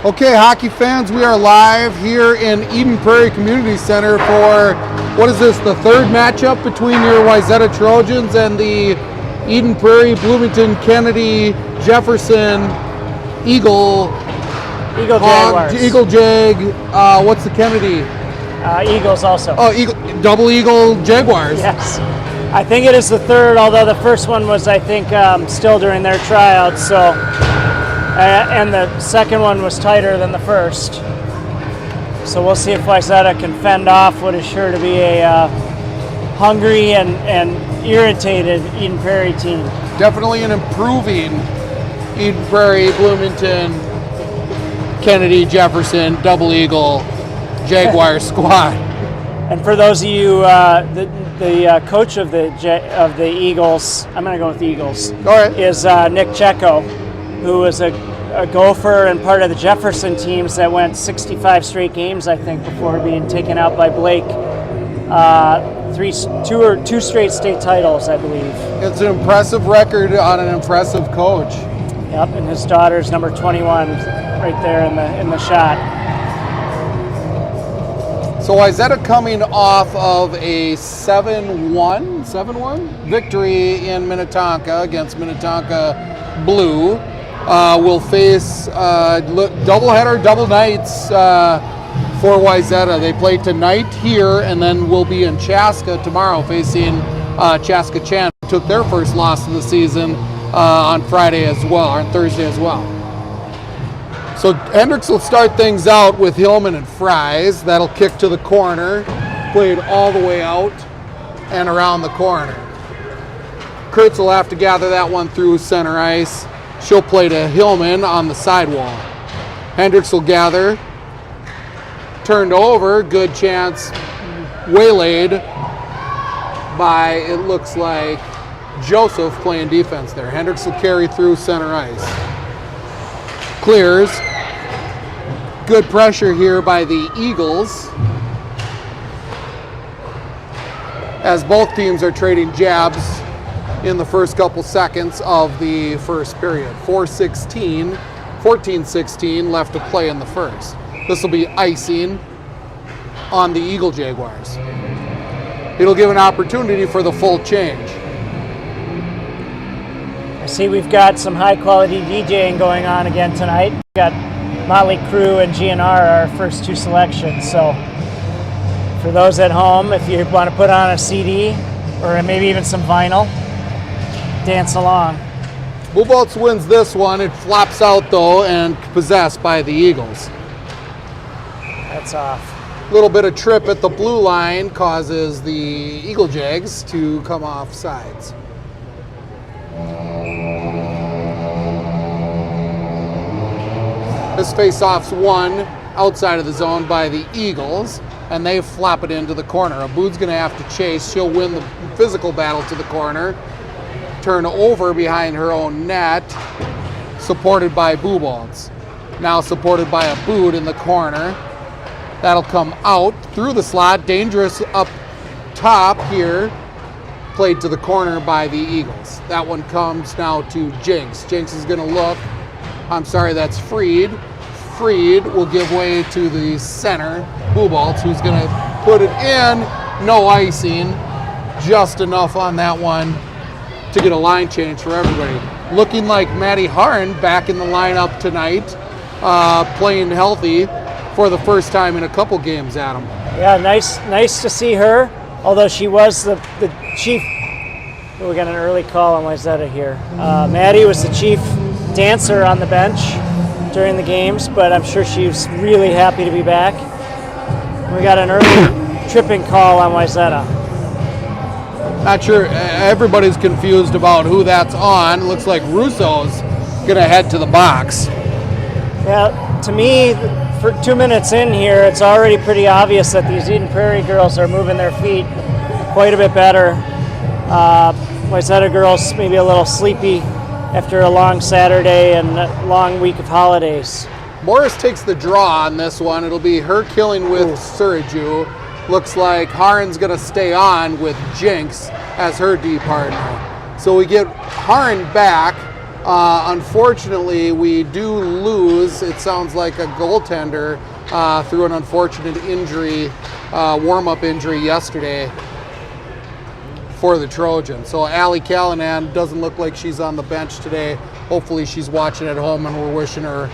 Okay, hockey fans, we are live here in Eden Prairie Community Center for, what is this, the third matchup between your Wayzata Trojans and the Eden Prairie, Bloomington, Kennedy, Jefferson, Eagle Jaguars. Eagle Jag, what's the Kennedy? Eagles also. Oh, double Eagle Jaguars. Yes. I think it is the third, although the first one was, I think, still during their tryouts. So, and the second one was tighter than the first. So we'll see if Wayzata can fend off what is sure to be a hungry and irritated Eden Prairie team. Definitely an improving Eden Prairie, Bloomington, Kennedy, Jefferson, Double Eagle, Jaguar squad. And for those of you, the coach of the Eagles, I'm going to go with the Eagles, all right, is Nick Checo, who was a Gopher and part of the Jefferson teams that went 65 straight games, I think, before being taken out by Blake. Two straight state titles, I believe. It's an impressive record on an impressive coach. Yep, and his daughter's number 21 right there in the shot. So Wayzata coming off of a 7-1 victory in Minnetonka against Minnetonka Blue. Will face doubleheader, double nights for Wayzata. They play tonight here and then will be in Chaska tomorrow facing Chaska Chan, who took their first loss of the season on Friday as well, or on Thursday as well. So Hendricks will start things out with Hillman and Fries. That'll kick to the corner, played all the way out and around the corner. Kurtz will have to gather that one through center ice. She'll play to Hillman on the sidewall. Hendricks will gather, turned over, good chance, waylaid by, it looks like, Joseph playing defense there. Hendricks will carry through center ice. Clears. Good pressure here by the Eagles as both teams are trading jabs in the first couple seconds of the first period. 14-16 left to play in the first. This will be icing on the Eagle Jaguars. It'll give an opportunity for the full change. I see we've got some high quality DJing going on again tonight. We've got Motley Crue and GNR, our first two selections. So for those at home, if you want to put on a CD or maybe even some vinyl, dance along. Buboltz wins this one. It flops out though and possessed by the Eagles. That's off. A little bit of trip at the blue line causes the Eagle Jags to come off sides. This face-off's won outside of the zone by the Eagles, and they flop it into the corner. Aboud's going to have to chase. She'll win the physical battle to the corner. Turn over behind her own net, supported by Buboltz. Now supported by Aboud in the corner. That'll come out through the slot. Dangerous up top here. Played to the corner by the Eagles. That one comes now to Jinx. Jinx is going to look. I'm sorry, that's Freed. Freed will give way to the center, Buboltz, who's going to put it in. No icing. Just enough on that one to get a line change for everybody. Looking like Maddie Harn back in the lineup tonight, playing healthy for the first time in a couple games, Adam. Yeah, nice to see her, although she was the chief. We got an early call on Wayzata here. Maddie was the chief dancer on the bench during the games, but I'm sure she's really happy to be back. We got an early tripping call on Wayzata. Not sure, everybody's confused about who that's on. Looks like Russo's gonna head to the box. Yeah, to me, for 2 minutes in here, it's already pretty obvious that these Eden Prairie girls are moving their feet quite a bit better. Wayzata girls maybe a little sleepy after a long Saturday and a long week of holidays. Morris takes the draw on this one. It'll be her killing with Suraju. Looks like Harn's going to stay on with Jinx as her D partner. So we get Harn back Unfortunately, we do lose, it sounds like, a goaltender through an unfortunate injury, warm-up injury yesterday for the Trojans. So Allie Callanan doesn't look like she's on the bench today. Hopefully she's watching at home, and we're wishing her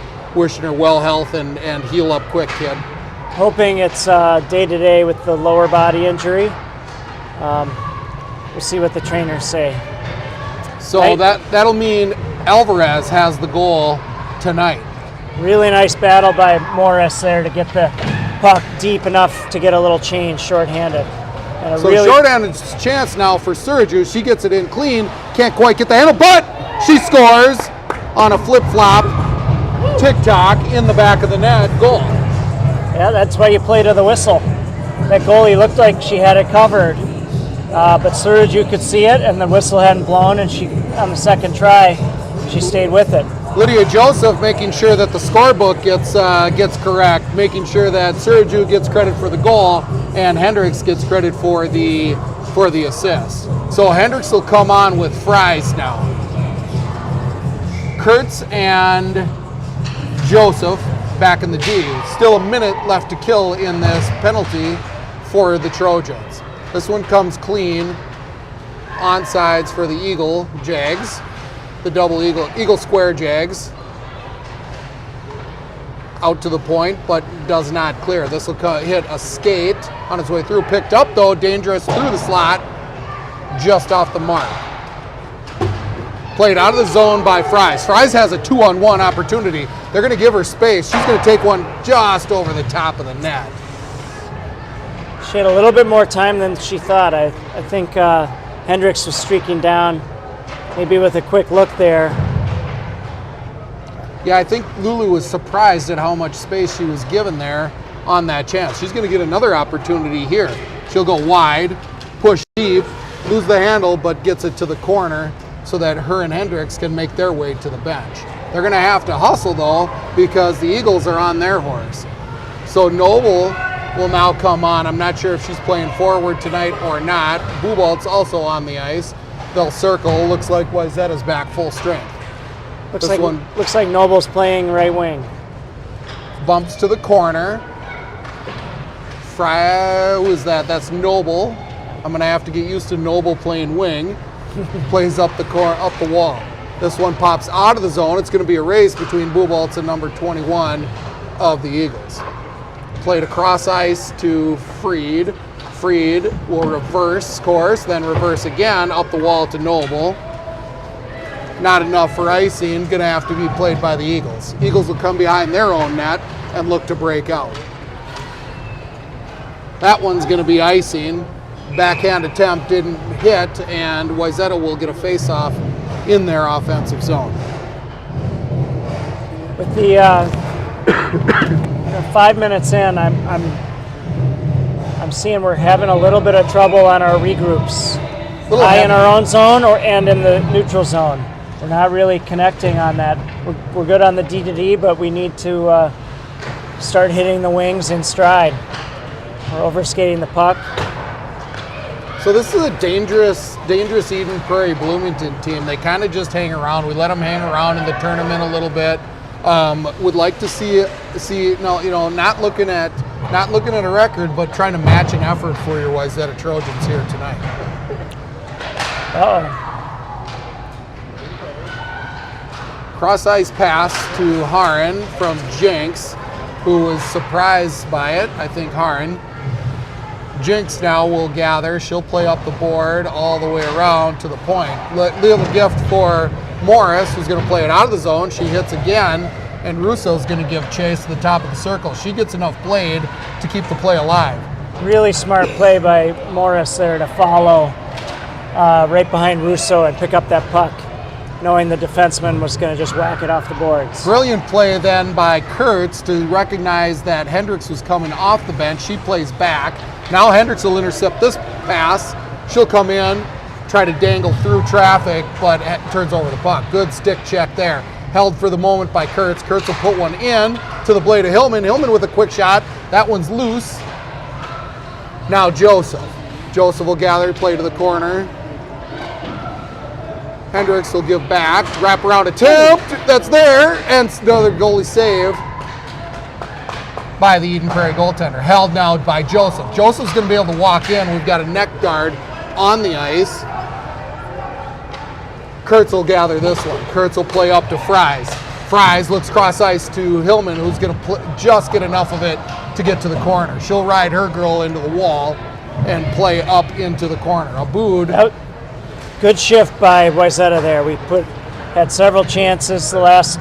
well health and heal up quick, kid. Hoping it's day-to-day with the lower body injury. We'll see what the trainers say. So that'll mean Alvarez has the goal tonight. Really nice battle by Morris there to get the puck deep enough to get a little change shorthanded. So shorthanded chance now for Sergiu. She gets it in clean. Can't quite get the handle, but she scores on a flip-flop tick-tock in the back of the net. Goal. Yeah, that's why you play to the whistle. That goalie looked like she had it covered, but Sergiu could see it, and the whistle hadn't blown, and she, on the second try, she stayed with it. Lydia Joseph making sure that the scorebook gets correct, making sure that Sergiu gets credit for the goal and Hendricks gets credit for the assist. So Hendricks will come on with Fries now. Kurtz and Joseph back in the D. Still a minute left to kill in this penalty for the Trojans. This one comes clean. Onsides for the Eagle Jags. The double Eagle Square Jags. Out to the point, but does not clear. This will hit a skate on its way through. Picked up, though, dangerous through the slot, just off the mark. Played out of the zone by Fries. Fries has a 2-on-1 opportunity. They're going to give her space. She's going to take one just over the top of the net. She had a little bit more time than she thought. I think Hendricks was streaking down, maybe with a quick look there. Yeah, I think Lulu was surprised at how much space she was given there on that chance. She's going to get another opportunity here. She'll go wide, push deep, lose the handle, but gets it to the corner so that her and Hendricks can make their way to the bench. They're going to have to hustle, though, because the Eagles are on their horse. So Noble will now come on. I'm not sure if she's playing forward tonight or not. Bubolt's also on the ice. They'll circle. Looks like Wayzata's back full strength. Looks like Noble's playing right wing. Bumps to the corner. Who is that? That's Noble. I'm going to have to get used to Noble playing wing. Plays up the wall. This one pops out of the zone. It's going to be a race between Buboltz and number 21 of the Eagles. Played across ice to Freed. Freed will reverse course, then reverse again up the wall to Noble. Not enough for icing, gonna have to be played by the Eagles. Eagles will come behind their own net and look to break out. That one's gonna be icing. Backhand attempt didn't hit, and Wayzata will get a face-off in their offensive zone. With the 5 minutes in, I'm seeing we're having a little bit of trouble on our regroups. High in our own zone and in the neutral zone. We're not really connecting on that. We're good on the D-to-D, but we need to start hitting the wings in stride. We're overskating the puck. So this is a dangerous Eden Prairie Bloomington team. They kind of just hang around. We let them hang around in the tournament a little bit. Would like to see not looking at a record, but trying to match an effort for your Wayzata Trojans here tonight. Cross ice pass to Haran from Jenks, who was surprised by it. I think Haran. Jenks now will gather. She'll play up the board all the way around to the point. Little gift for Morris, who's going to play it out of the zone. She hits again, and Russo's going to give chase to the top of the circle. She gets enough blade to keep the play alive. Really smart play by Morris there to follow right behind Russo and pick up that puck, knowing the defenseman was going to just whack it off the boards. Brilliant play then by Kurtz to recognize that Hendricks was coming off the bench. She plays back. Now Hendricks will intercept this pass. She'll come in, try to dangle through traffic, but turns over the puck. Good stick check there. Held for the moment by Kurtz. Kurtz will put one in to the blade of Hillman. Hillman with a quick shot. That one's loose. Now Joseph. Joseph will gather, play to the corner. Hendricks will give back, wrap around attempt, that's there, and another goalie save by the Eden Prairie goaltender. Held now by Joseph. Joseph's going to be able to walk in. We've got a neck guard on the ice. Kurtz will gather this one. Kurtz will play up to Fries. Fries looks cross ice to Hillman, who's going to just get enough of it to get to the corner. She'll ride her girl into the wall and play up into the corner. Abood. Good shift by Wayzata there. We had several chances the last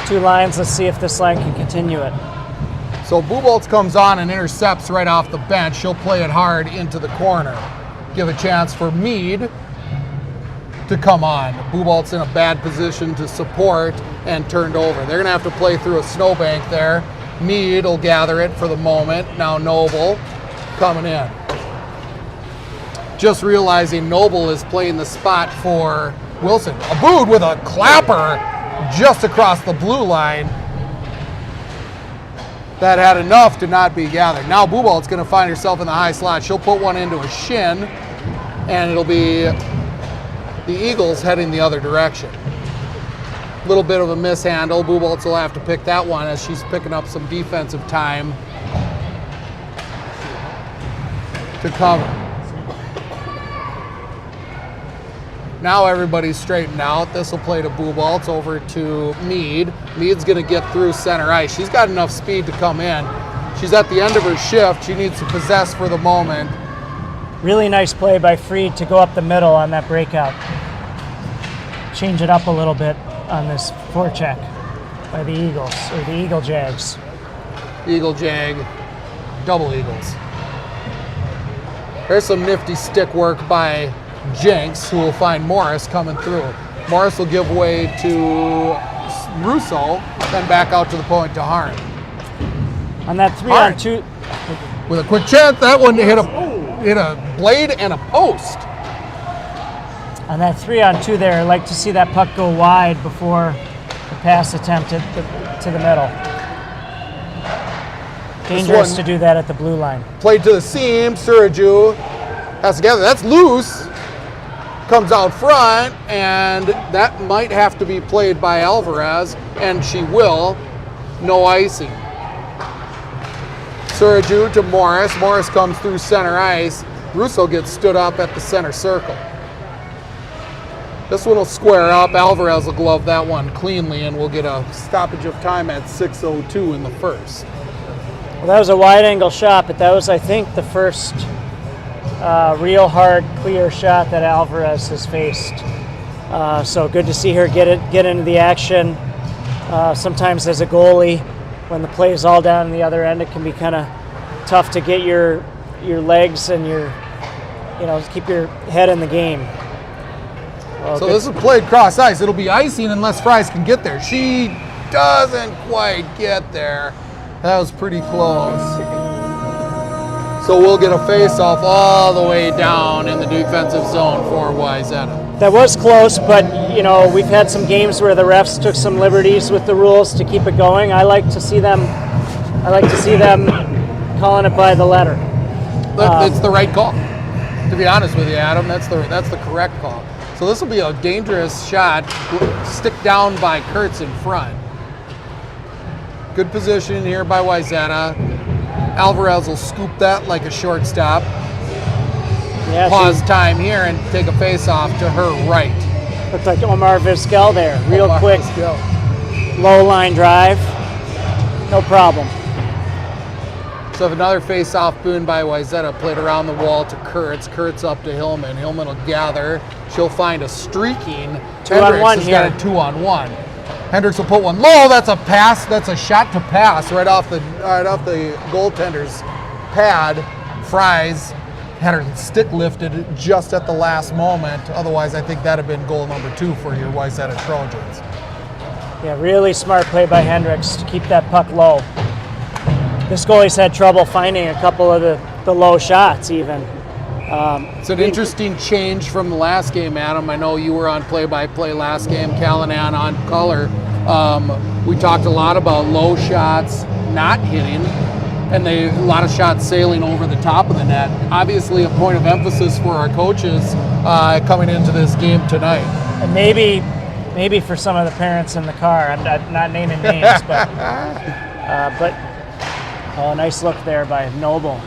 two lines. Let's see if this line can continue it. So Buboltz comes on and intercepts right off the bench. She'll play it hard into the corner. Give a chance for Mead to come on. Buboltz in a bad position to support and turned over. They're going to have to play through a snowbank there. Mead will gather it for the moment. Now Noble coming in. Just realizing Noble is playing the spot for Wilson. Abood with a clapper just across the blue line. That had enough to not be gathered. Now Bubolt's going to find herself in the high slot. She'll put one into a shin, and it'll be the Eagles heading the other direction. A little bit of a mishandle. Buboltz will have to pick that one as she's picking up some defensive time to cover. Now everybody's straightened out. This will play to Buboltz over to Mead. Mead's going to get through center ice. She's got enough speed to come in. She's at the end of her shift. She needs to possess for the moment. Really nice play by Freed to go up the middle on that breakout. Change it up a little bit on this forecheck by the Eagles, or the Eagle Jags. Eagle Jag, double Eagles. There's some nifty stick work by Jenks, who will find Morris coming through. Morris will give way to Russo, then back out to the point to Harn. On that 3-on-2. With a quick chance, that one hit a blade and a post. On that 3-on-2 there, I'd like to see that puck go wide before the pass attempt to the middle. Dangerous to do that at the blue line. Played to the seam, Suraju has to gather. That's loose. Comes out front, and that might have to be played by Alvarez, and she will. No icing. Suraju to Morris. Morris comes through center ice. Russo gets stood up at the center circle. This one will square up. Alvarez will glove that one cleanly, and we'll get a stoppage of time at 6:02 in the first. Well, that was a wide angle shot, but that was, I think, the first real hard, clear shot that Alvarez has faced. So good to see her get into the action. Sometimes as a goalie, when the play is all down on the other end, it can be kind of tough to get your legs and keep your head in the game. Well, so this is played cross ice. It'll be icing unless Fries can get there. She doesn't quite get there. That was pretty close. So we'll get a face-off all the way down in the defensive zone for Wayzata. That was close, but we've had some games where the refs took some liberties with the rules to keep it going. I like to see them calling it by the letter. It's the right call. To be honest with you, Adam, that's the correct call. So this will be a dangerous shot, stick down by Kurtz in front. Good position here by Wayzata. Alvarez will scoop that like a shortstop. Yeah, pause time here and take a face-off to her right. Looked like Omar Vizquel there. Real Omar quick, Vizquel. Low line drive. No problem. So if another face-off boon by Wayzata played around the wall to Kurtz. Kurtz up to Hillman. Hillman will gather. She'll find a streaking. 2-on-1 has here. got a 2-on-1. Hendricks will put one low. That's a pass. That's a shot to pass right off the goaltender's pad. Fries had her stick lifted just at the last moment. Otherwise, I think that'd have been goal number 2 for your Wayzata Trojans. Yeah, really smart play by Hendricks to keep that puck low. This goalie's had trouble finding a couple of the low shots even. It's an interesting change from the last game, Adam. I know you were on play-by-play last game, Callanan on color. We talked a lot about low shots not hitting, and a lot of shots sailing over the top of the net. Obviously a point of emphasis for our coaches coming into this game tonight. And maybe for some of the parents in the car, I'm not naming names, but oh, nice look there by Noble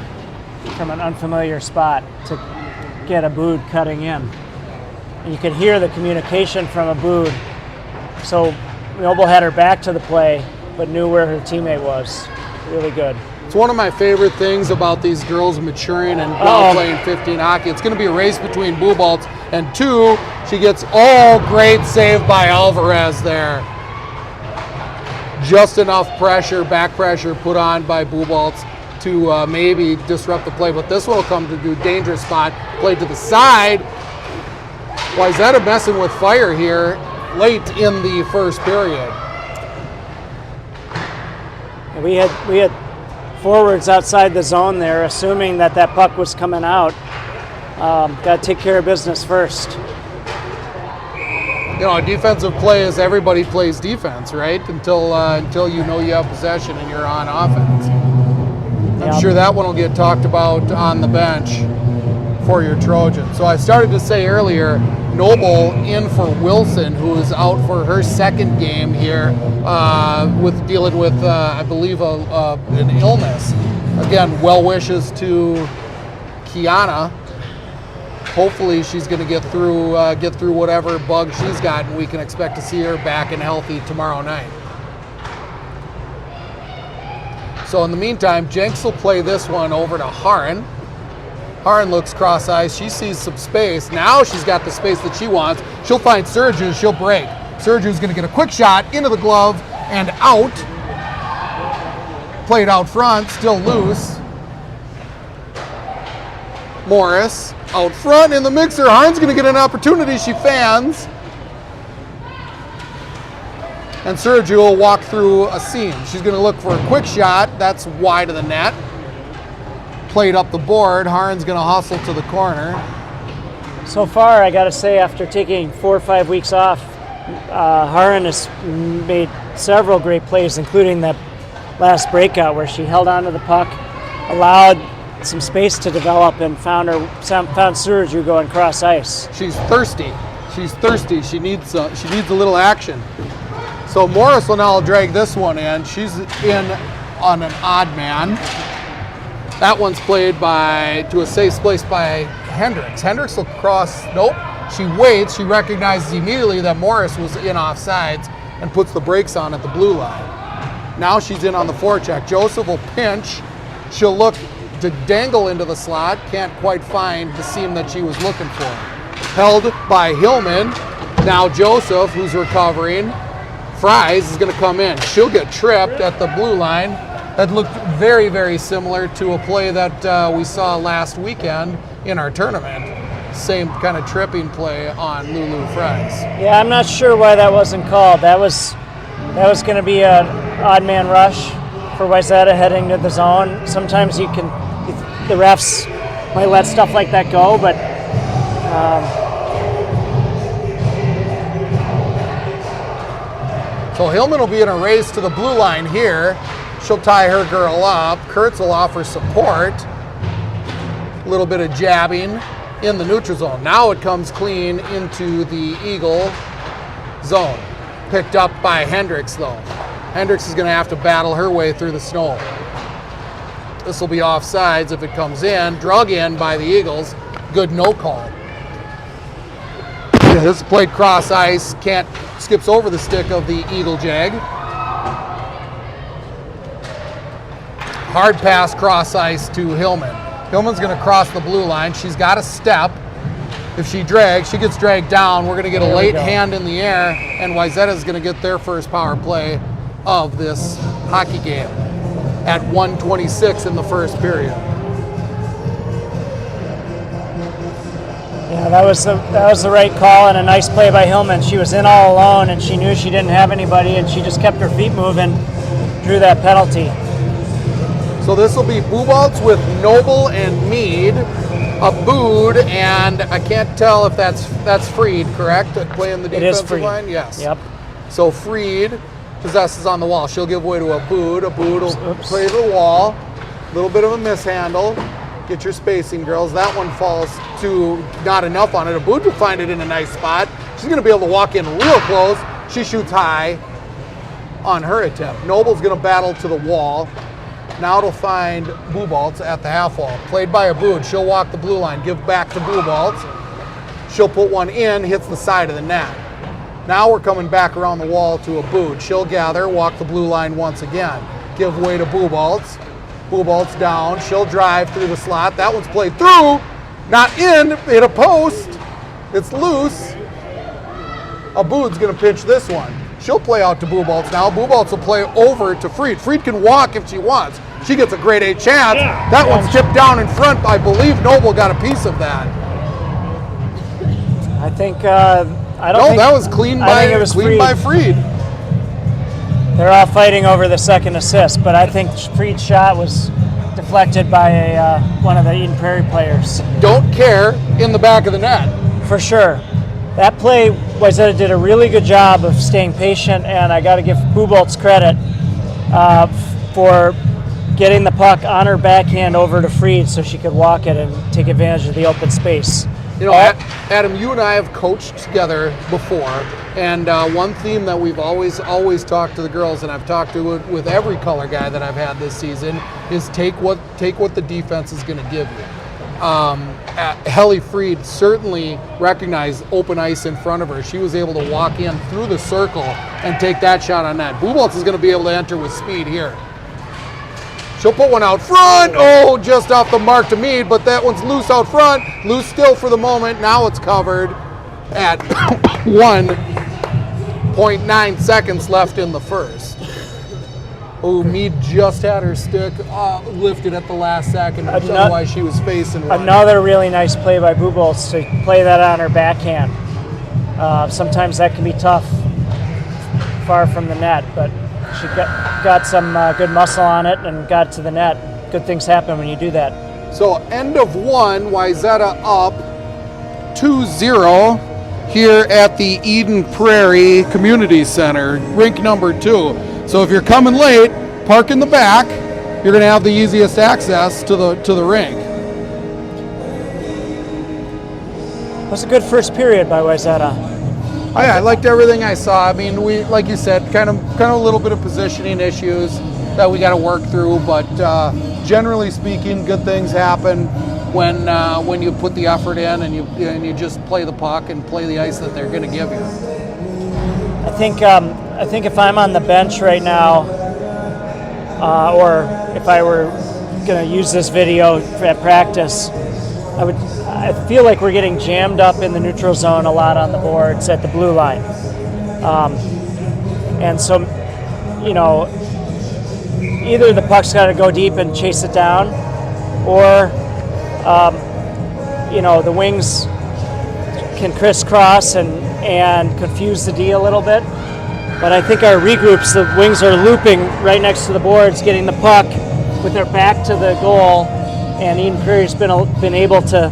from an unfamiliar spot to get Abood cutting in. And you could hear the communication from Abood. So Noble had her back to the play, but knew where her teammate was. Really good. It's one of my favorite things about these girls maturing and now playing 15 hockey. It's going to be a race between Buboltz and 2. She gets great save by Alvarez there. Just enough pressure, back pressure put on by Buboltz to maybe disrupt the play, but this one will come to a dangerous spot. Played to the side. Wayzata messing with fire here late in the first period. We had forwards outside the zone there, assuming that puck was coming out. Got to take care of business first. You know, a defensive play is everybody plays defense, right? Until you know you have possession and you're on offense. I'm sure that one will get talked about on the bench for your Trojans. So I started to say earlier, Noble in for Wilson, who is out for her second game here with dealing with, I believe, an illness. Again, well wishes to Kiana. Hopefully she's going to get through whatever bug she's got, and we can expect to see her back and healthy tomorrow night. So in the meantime, Jenks will play this one over to Haran. Haran looks cross-eyed. She sees some space. Now she's got the space that she wants. She'll find Sergiu. She'll break. Sergiu's going to get a quick shot into the glove and out. Played out front, still loose. Morris out front in the mixer. Haran's going to get an opportunity. She fans. And Sergiu will walk through a seam. She's going to look for a quick shot. That's wide of the net. Played up the board. Haran's going to hustle to the corner. So far, I got to say, after taking 4 or 5 weeks off, Haran has made several great plays, including that last breakout where she held onto the puck, allowed some space to develop, and found Sergiu going cross ice. She's thirsty. She's thirsty. She needs a little action. So Morris will now drag this one in. She's in on an odd man. That one's played to a safe place by Hendricks. Hendricks will cross. Nope. She waits. She recognizes immediately that Morris was in offsides and puts the brakes on at the blue line. Now she's in on the forecheck. Joseph will pinch. She'll look to dangle into the slot. Can't quite find the seam that she was looking for. Held by Hillman. Now Joseph, who's recovering. Fries is going to come in. She'll get tripped at the blue line. That looked very, very similar to a play that we saw last weekend in our tournament. Same kind of tripping play on Lulu Fries. Yeah, I'm not sure why that wasn't called. That was going to be an odd man rush for Wayzata heading to the zone. Sometimes the refs might let stuff like that go, but so Hillman will be in a race to the blue line here. She'll tie her girl up. Kurtz will offer support. A little bit of jabbing in the neutral zone. Now it comes clean into the Eagle zone. Picked up by Hendricks though. Hendricks is going to have to battle her way through the snow. This will be offsides if it comes in. Drug in by the Eagles. Good no call. Yeah, this is played cross ice. Skips over the stick of the Eagle Jag. Hard pass cross ice to Hillman. Hillman's going to cross the blue line. She's got a step. If she gets dragged down. We're going to get a late hand in the air, and Wayzata is going to get their first power play of this hockey game at 1:26 in the first period. yeah, that was the right call and a nice play by Hillman. She was in all alone, and she knew she didn't have anybody, and she just kept her feet moving, drew that penalty. So this will be Buboltz with Noble and Mead, Abood, and I can't tell if that's Freed, correct? Playing the defensive line? Yes. Yep. So Freed possesses on the wall. She'll give way to Abood. Abood will play to the wall. A little bit of a mishandle. Get your spacing, girls. That one falls to not enough on it. Abood will find it in a nice spot. She's going to be able to walk in real close. She shoots high on her attempt. Noble's going to battle to the wall. Now it'll find Buboltz at the half wall. Played by Abood. She'll walk the blue line, give back to Buboltz. She'll put one in, hits the side of the net. Now we're coming back around the wall to Abood. She'll gather, walk the blue line once again. Give way to Buboltz. Buboltz down. She'll drive through the slot. That one's played through. Not in. Hit a post. It's loose. Abood's going to pinch this one. She'll play out to Buboltz now. Buboltz will play over to Fried. Fried can walk if she wants. She gets a grade A chance. Yeah. That one's tipped down in front. I believe Noble got a piece of that. I think I don't think that was clean by Fried. They're all fighting over the second assist, but I think Fried's shot was deflected by one of the Eden Prairie players. Don't care in the back of the net. For sure. That play, Wayzata did a really good job of staying patient, and I got to give Buboltz credit for getting the puck on her backhand over to Fried so she could walk it and take advantage of the open space. You know, Adam, you and I have coached together before, and one theme that we've always talked to the girls, and I've talked to it with every color guy that I've had this season, is take what the defense is going to give you. Helly Fried certainly recognized open ice in front of her. She was able to walk in through the circle and take that shot on net. Buboltz is going to be able to enter with speed here. She'll put one out front. Oh, just off the mark to Mead, but that one's loose out front. Loose still for the moment. Now it's covered at 1.9 seconds left in the first. Oh, Mead just had her stick lifted at the last second. Otherwise, she was facing right. Another really nice play by Buboltz to play that on her backhand. Sometimes that can be tough far from the net, but she got some good muscle on it and got to the net. Good things happen when you do that. So end of one, Wayzata up 2-0 here at the Eden Prairie Community Center, rink number 2. So if you're coming late, park in the back. You're going to have the easiest access to the rink. That's a good first period by Wayzata. Oh yeah, I liked everything I saw. I mean, we, like you said, kind of a little bit of positioning issues that we got to work through, but generally speaking, good things happen when you put the effort in and you just play the puck and play the ice that they're going to give you. I think if I'm on the bench right now, or if I were going to use this video at practice, I feel like we're getting jammed up in the neutral zone a lot on the boards at the blue line. And so, you know, either the puck's got to go deep and chase it down, or, you know, the wings can crisscross and confuse the D a little bit. But I think our regroups, the wings are looping right next to the boards, getting the puck with their back to the goal, and Eden Prairie's been able to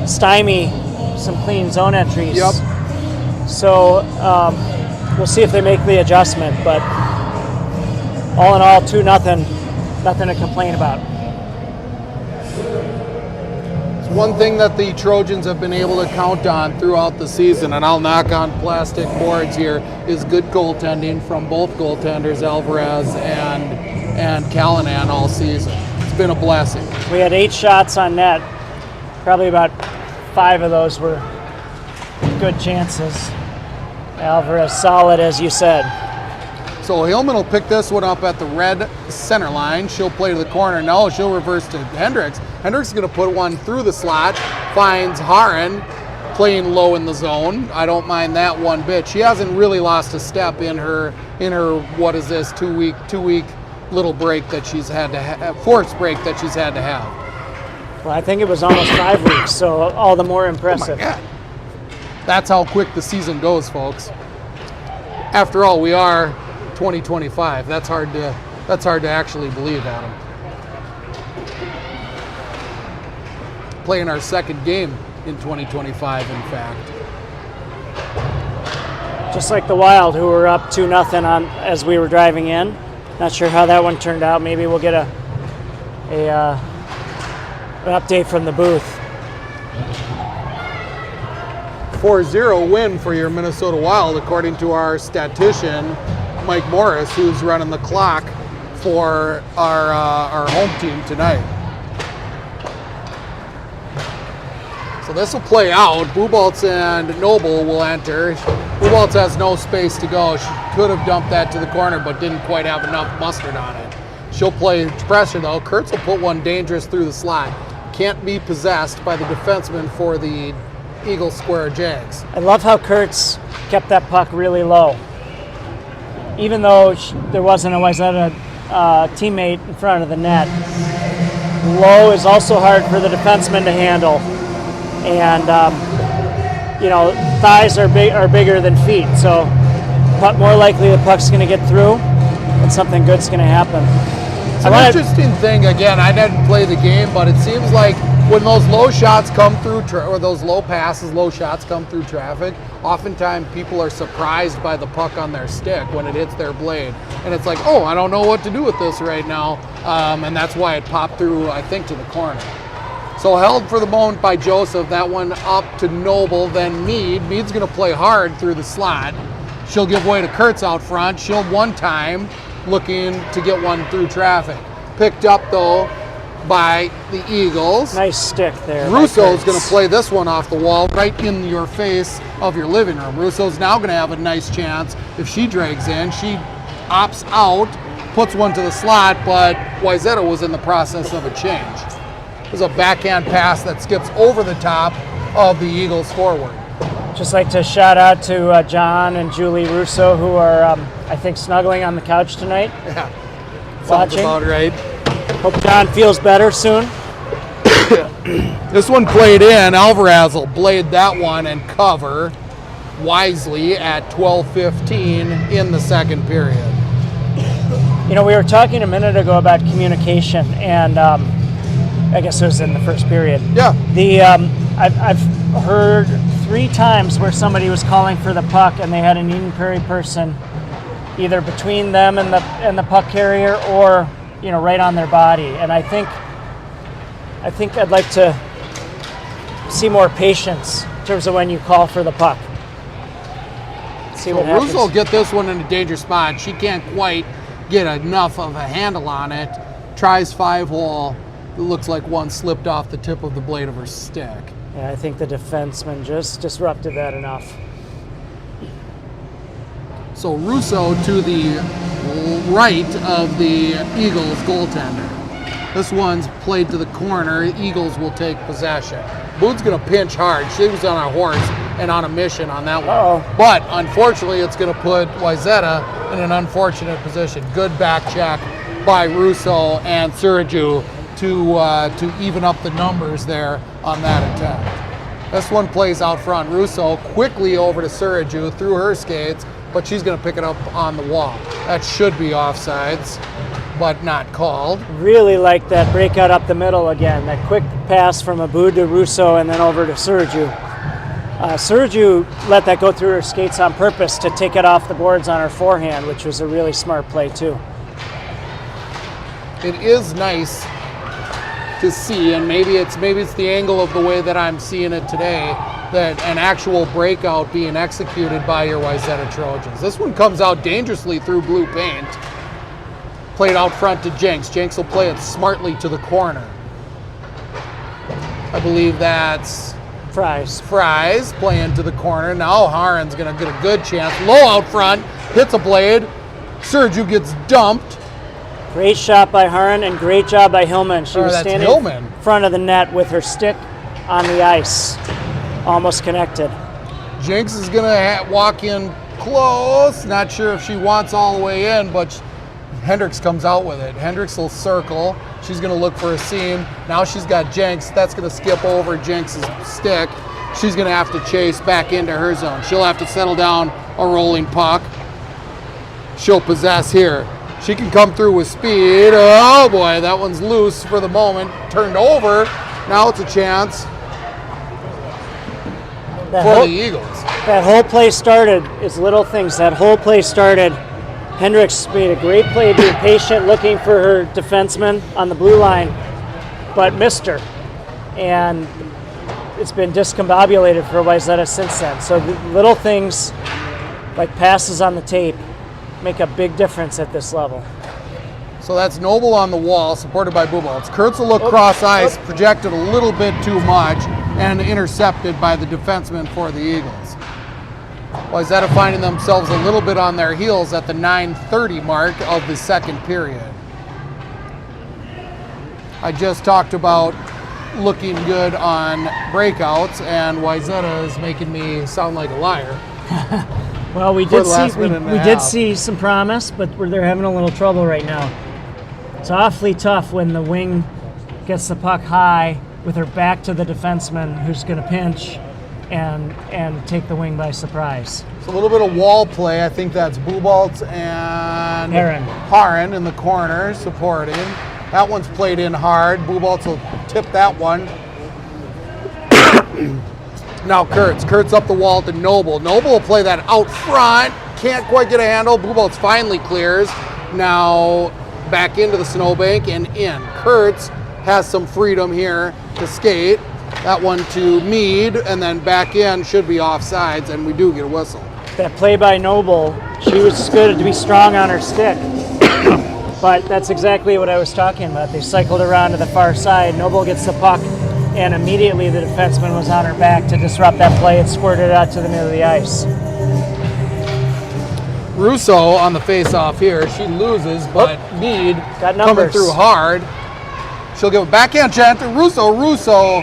stymie some clean zone entries. Yep. So we'll see if they make the adjustment, but all in all, 2-0, nothing to complain about. It's one thing that the Trojans have been able to count on throughout the season, and I'll knock on plastic boards here, is good goaltending from both goaltenders, Alvarez and Callanan, all season. It's been a blessing. We had 8 shots on net. Probably about 5 of those were good chances. Alvarez solid, as you said. So Hillman will pick this one up at the red center line. She'll play to the corner. No, she'll reverse to Hendricks. Hendricks is going to put one through the slot. Finds Haran playing low in the zone. I don't mind that one bit. She hasn't really lost a step in her what is this, two week little break that she's had to have, forced break that she's had to have. Well, I think it was almost 5 weeks, so all the more impressive. Oh my God. That's how quick the season goes, folks. After all, we are 2025. That's hard to actually believe, Adam. Playing our second game in 2025, in fact. Just like the Wild, who were up 2-0 on as we were driving in. Not sure how that one turned out. Maybe we'll get a An update from the booth. 4-0 win for your Minnesota Wild, according to our statistician, Mike Morris, who's running the clock for our home team tonight. So this will play out. Buboltz and Noble will enter. Buboltz has no space to go. She could have dumped that to the corner, but didn't quite have enough mustard on it. She'll play pressure though. Kurtz will put one dangerous through the slot. Can't be possessed by the defenseman for the Eagle Square Jags. I love how Kurtz kept that puck really low. Even though there wasn't a Wayzata teammate in front of the net, low is also hard for the defenseman to handle. And, thighs are bigger than feet, so more likely the puck's going to get through and something good's going to happen. It's an interesting thing. Again, I didn't play the game, but it seems like when those low shots come through, or those low passes, low shots come through traffic, oftentimes people are surprised by the puck on their stick when it hits their blade. And it's like, oh, I don't know what to do with this right now. And that's why it popped through, I think, to the corner. So held for the moment by Joseph. That one up to Noble, then Mead. Mead's going to play hard through the slot. She'll give way to Kurtz out front. She'll one time looking to get one through traffic. Picked up, though, by the Eagles. Nice stick there. Russo's going to play this one off the wall right in your face of your living room. Russo's now going to have a nice chance. If she drags in, she opts out, puts one to the slot, but Wayzata was in the process of a change. There's a backhand pass that skips over the top of the Eagles forward. Just like to shout out to John and Julie Russo, who are, I think, snuggling on the couch tonight. Yeah, sounds about right. Hope John feels better soon. This one played in. Alvarez will blade that one and cover wisely at 12:15 in the second period. We were talking a minute ago about communication, and I guess it was in the first period. Yeah. I've heard 3 times where somebody was calling for the puck and they had an Eden Prairie person either between them and the puck carrier or right on their body. And I think I'd like to see more patience in terms of when you call for the puck. See what happens. Russo will get this one in a danger spot. She can't quite get enough of a handle on it. Tries 5-hole. It looks like one slipped off the tip of the blade of her stick. Yeah, I think the defenseman just disrupted that enough. So Russo to the right of the Eagles goaltender. This one's played to the corner. Eagles will take possession. Boone's going to pinch hard. She was on a horse and on a mission on that one. Uh-oh. But unfortunately, it's going to put Wayzata in an unfortunate position. Good back check by Russo and Suraju to even up the numbers there on that attempt. This one plays out front. Russo quickly over to Suraju through her skates, but she's going to pick it up on the wall. That should be offsides, but not called. Really like that breakout up the middle again. That quick pass from Abud to Russo and then over to Suraju. Suraju let that go through her skates on purpose to take it off the boards on her forehand, which was a really smart play too. It is nice to see, and maybe it's the angle of the way that I'm seeing it today, that an actual breakout being executed by your Wayzata Trojans. This one comes out dangerously through blue paint. Played out front to Jenks. Jenks will play it smartly to the corner. I believe that's Fries playing to the corner. Now Haren's going to get a good chance. Low out front, hits a blade. Suraju gets dumped. Great shot by Haren and great job by Hillman. She was standing in front of the net with her stick on the ice, almost connected. Jenks is going to walk in close. Not sure if she wants all the way in, but Hendricks comes out with it. Hendricks will circle. She's going to look for a seam. Now she's got Jenks. That's going to skip over Jenks' stick. She's going to have to chase back into her zone. She'll have to settle down a rolling puck. She'll possess here. She can come through with speed. Oh boy, that one's loose for the moment. Turned over. Now it's a chance for the Eagles. That whole play started, it's little things. That whole play started. Hendricks made a great play, being patient, looking for her defenseman on the blue line, but missed her. and it's been discombobulated for Wayzata since then. So the little things like passes on the tape make a big difference at this level. So that's Noble on the wall, supported by Bubolts. Kurtz will look cross ice, projected a little bit too much, and intercepted by the defenseman for the Eagles. Wayzata finding themselves a little bit on their heels at the 9:30 mark of the second period. I just talked about looking good on breakouts, and Wayzata is making me sound like a liar. Well, we did see some promise, but they're having a little trouble right now. It's awfully tough when the wing gets the puck high with her back to the defenseman who's going to pinch and take the wing by surprise. It's a little bit of wall play. I think that's Bubolts and Haran in the corner supporting. That one's played in hard. Bubolts will tip that one. Now Kurtz up the wall to Noble. Noble will play that out front. Can't quite get a handle. Bubolts finally clears. Now back into the snowbank and in. Kurtz has some freedom here to skate. That one to Mead, and then back in, should be offsides, and we do get a whistle. That play by Noble, she was good to be strong on her stick. But that's exactly what I was talking about. They cycled around to the far side. Noble gets the puck, and immediately the defenseman was on her back to disrupt that play and squirted it out to the middle of the ice. Russo on the face-off here. She loses, but Mead got coming through hard. She'll give a backhand chance to Russo. Russo,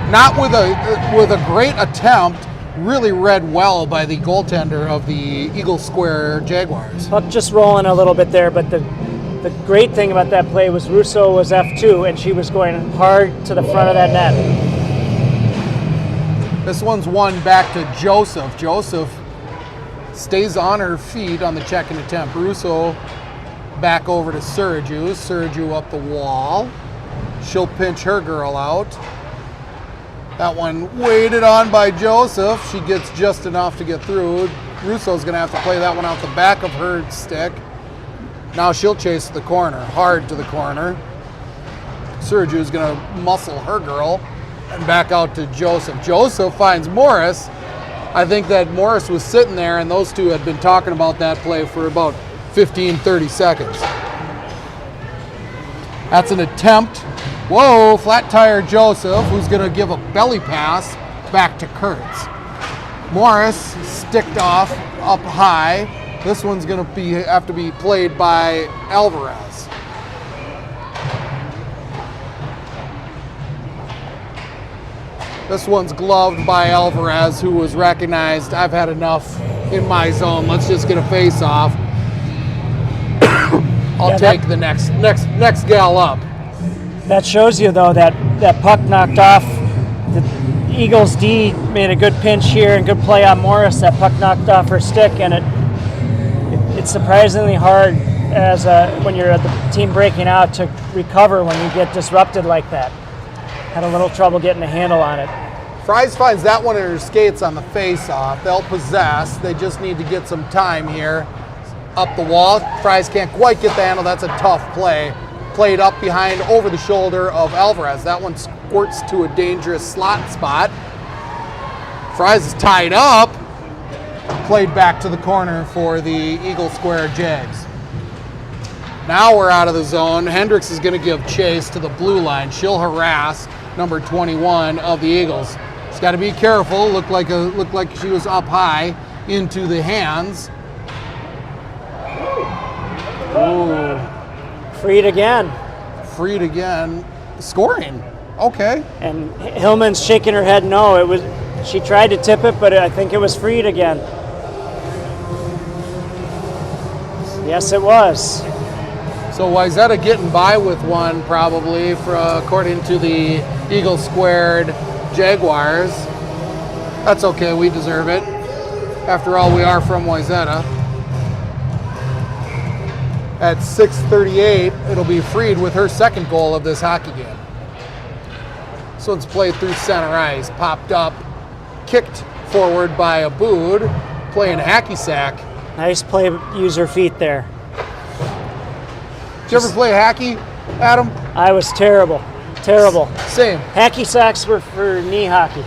not with a great attempt, really read well by the goaltender of the Eagle Square Jaguars. Puck just rolling a little bit there, but the great thing about that play was Russo was F2, and she was going hard to the front of that net. This one's won back to Joseph. Joseph stays on her feet on the check and attempt. Russo back over to Suraju. Suraju up the wall. She'll pinch her girl out. That one waited on by Joseph. She gets just enough to get through. Russo's going to have to play that one out the back of her stick. Now she'll chase the corner, hard to the corner. Surju's going to muscle her girl and back out to Joseph. Joseph finds Morris. I think that Morris was sitting there, and those two had been talking about that play for about 15-30 seconds. That's an attempt. Whoa, flat tire Joseph, who's going to give a belly pass back to Kurtz. Morris sticked off up high. This one's going to have to be played by Alvarez. This one's gloved by Alvarez, who was recognized. I've had enough in my zone. Let's just get a face off. I'll take the next gal up. That shows you, though, that puck knocked off. The Eagles D made a good pinch here and good play on Morris. That puck knocked off her stick, and it's surprisingly hard when you're at the team breaking out to recover when you get disrupted like that. Had a little trouble getting a handle on it. Fries finds that one in her skates on the face-off. They'll possess. They just need to get some time here. Up the wall. Fries can't quite get the handle. That's a tough play. Played up behind over the shoulder of Alvarez. That one squirts to a dangerous slot spot. Fries is tied up. Played back to the corner for the Eagle Square Jags. Now we're out of the zone. Hendricks is going to give chase to the blue line. She'll harass number 21 of the Eagles. She's got to be careful. Looked like she was up high into the hands. Ooh. Freed again. Scoring. Okay. And Hillman's shaking her head no. She tried to tip it, but I think it was freed again. Yes, it was. So Wayzata getting by with one probably, according to the Eagle Squared Jaguars. That's okay, we deserve it. After all, we are from Wayzata. At 6:38, it'll be Freed with her second goal of this hockey game. This one's played through center ice, popped up, kicked forward by Abood, playing hacky sack. Nice play, use her feet there. Did you ever play hacky, Adam? I was terrible. Terrible. Same. Hacky sacks were for knee hockey.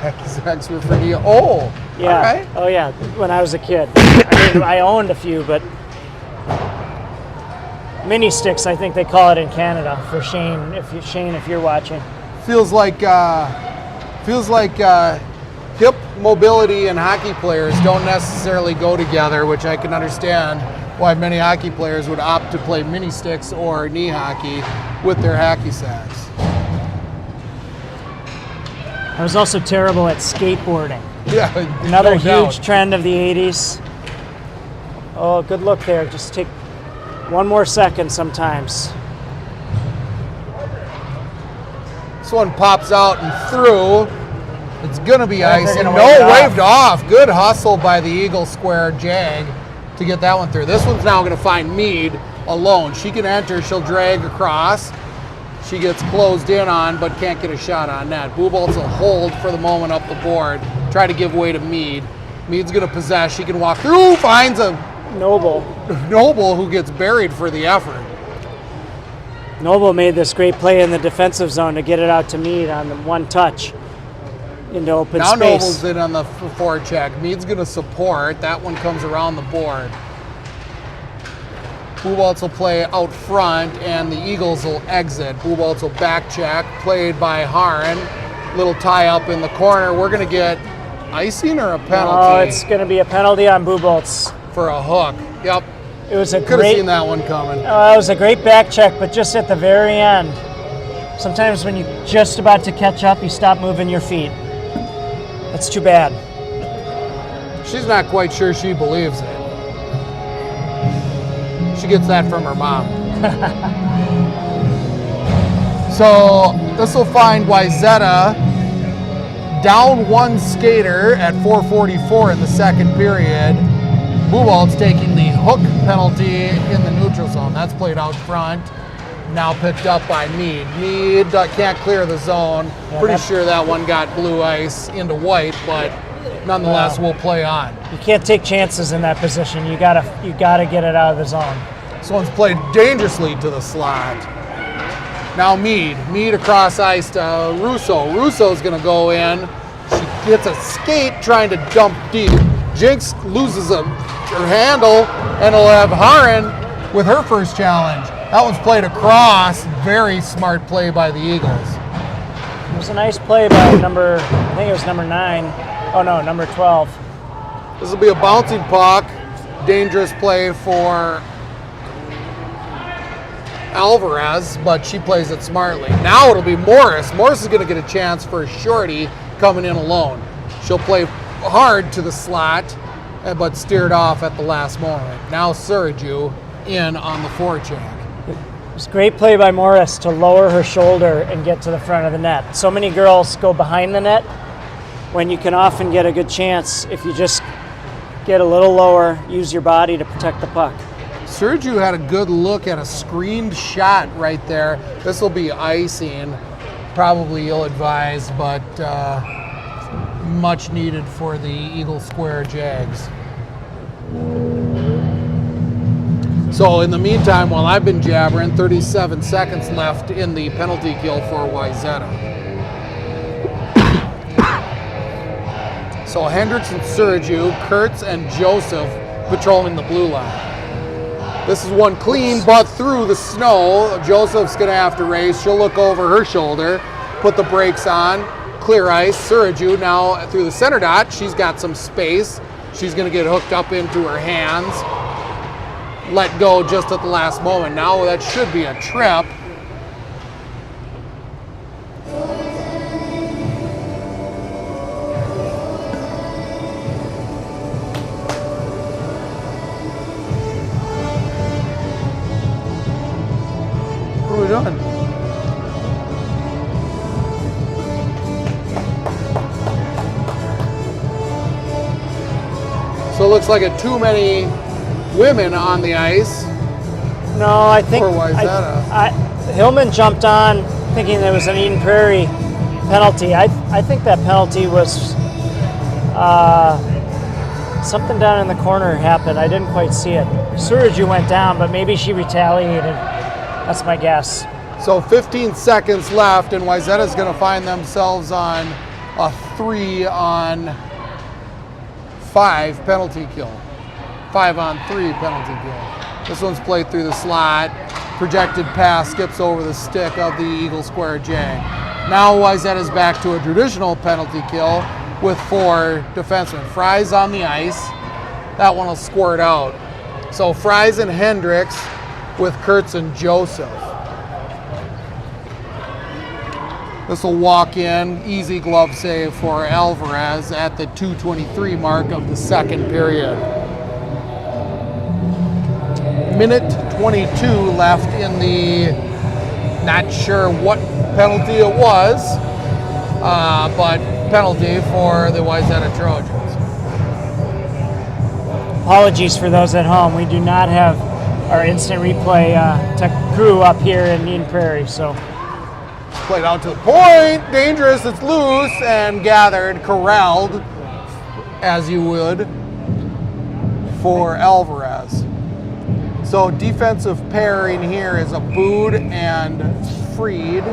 Hacky sacks were for knee. Oh, Yeah. all right. Oh yeah. When I was a kid, I owned a few, but mini sticks, I think they call it in Canada for Shane. If you're watching, Feels like hip mobility and hockey players don't necessarily go together, which I can understand why many hockey players would opt to play mini sticks or knee hockey with their hacky sacks. I was also terrible at skateboarding. Yeah, Another no huge doubt. trend of the 80s. Oh, good look there. Just take one more second sometimes. This one pops out and through. It's gonna be Yeah, they're icy. gonna No, wave it waved off. Good hustle by the Eagle Square Jag to get that one through. This one's now gonna find Mead alone. She can enter, she'll drag across. She gets closed in on, but can't get a shot on net. Buboltz will hold for the moment up the board, try to give way to Mead. Mead's gonna possess, she can walk through, finds a Noble. Noble who gets buried for the effort. Noble made this great play in the defensive zone to get it out to Mead on the one touch into open Now space. Noble's in on the forecheck. Mead's gonna support, that one comes around the board. Buboltz will play out front and the Eagles will exit. Buboltz will back check, played by Haran. Little tie up in the corner. We're gonna get icing or a penalty? Oh, it's going to be a penalty on Buboltz. For a hook. Yep. It was a Could have great. seen that one coming. It was a great back check, but just at the very end. Sometimes when you're just about to catch up, you stop moving your feet. That's too bad. She's not quite sure she believes it. She gets that from her mom. So this will find Wayzata down one skater at 4:44 in the second period. Buboltz taking the hook penalty in the neutral zone. That's played out front. Now picked up by Mead. Mead can't clear the zone. Yeah, Pretty sure that one got blue ice into white, but nonetheless, we'll play on. You can't take chances in that position. You gotta get it out of the zone. This one's played dangerously to the slot. Now Mead across ice to Russo. Russo's gonna go in. She gets a skate trying to dump deep. Jinx loses her handle and will have Haran with her first challenge. That one's played across. Very smart play by the Eagles. It was a nice play by number 9. Oh no, number 12. This will be a bouncing puck. Dangerous play for Alvarez, but she plays it smartly. Now it'll be Morris. Morris is going to get a chance for a shorty coming in alone. She'll play hard to the slot, but steered off at the last moment. Now Suraju in on the forecheck. It was a great play by Morris to lower her shoulder and get to the front of the net. So many girls go behind the net when you can often get a good chance if you just get a little lower, use your body to protect the puck. Suraju had a good look at a screened shot right there. This will be icing, probably ill-advised, but much needed for the Eagle Square Jags. So in the meantime, while I've been jabbering, 37 seconds left in the penalty kill for Wayzata. So Hendricks and Suraju, Kurtz and Joseph patrolling the blue line. This is one clean, but through the snow. Joseph's gonna have to race. She'll look over her shoulder, put the brakes on, clear ice. Suraju now through the center dot. She's got some space. She's gonna get hooked up into her hands. Let go just at the last moment. Now that should be a trip. What are we doing? So it looks like a too many women on the ice. No, I think For Wayzata. Hillman jumped on thinking there was an Eden Prairie penalty. I think that penalty was something down in the corner happened. I didn't quite see it. Suraju went down, but maybe she retaliated. That's my guess. So 15 seconds left, and Wayzata's going to find themselves on a 3-on-5 penalty kill. 5-on-3 penalty kill. This one's played through the slot. Projected pass skips over the stick of the Eagle Square Jag. Now Wayzata's back to a traditional penalty kill with 4 defensemen. Fries on the ice. That one will squirt out. So Fries and Hendricks with Kurtz and Joseph. This will walk in, easy glove save for Alvarez at the 2:23 mark of the second period. Minute 22 left in the, not sure what penalty it was, but penalty for the Wayzata Trojans. Apologies for those at home. We do not have our instant replay tech crew up here in Eden Prairie, so. Played out to the point, dangerous, it's loose, and gathered, corralled, as you would, for Alvarez. So defensive pairing here is Abood and Freed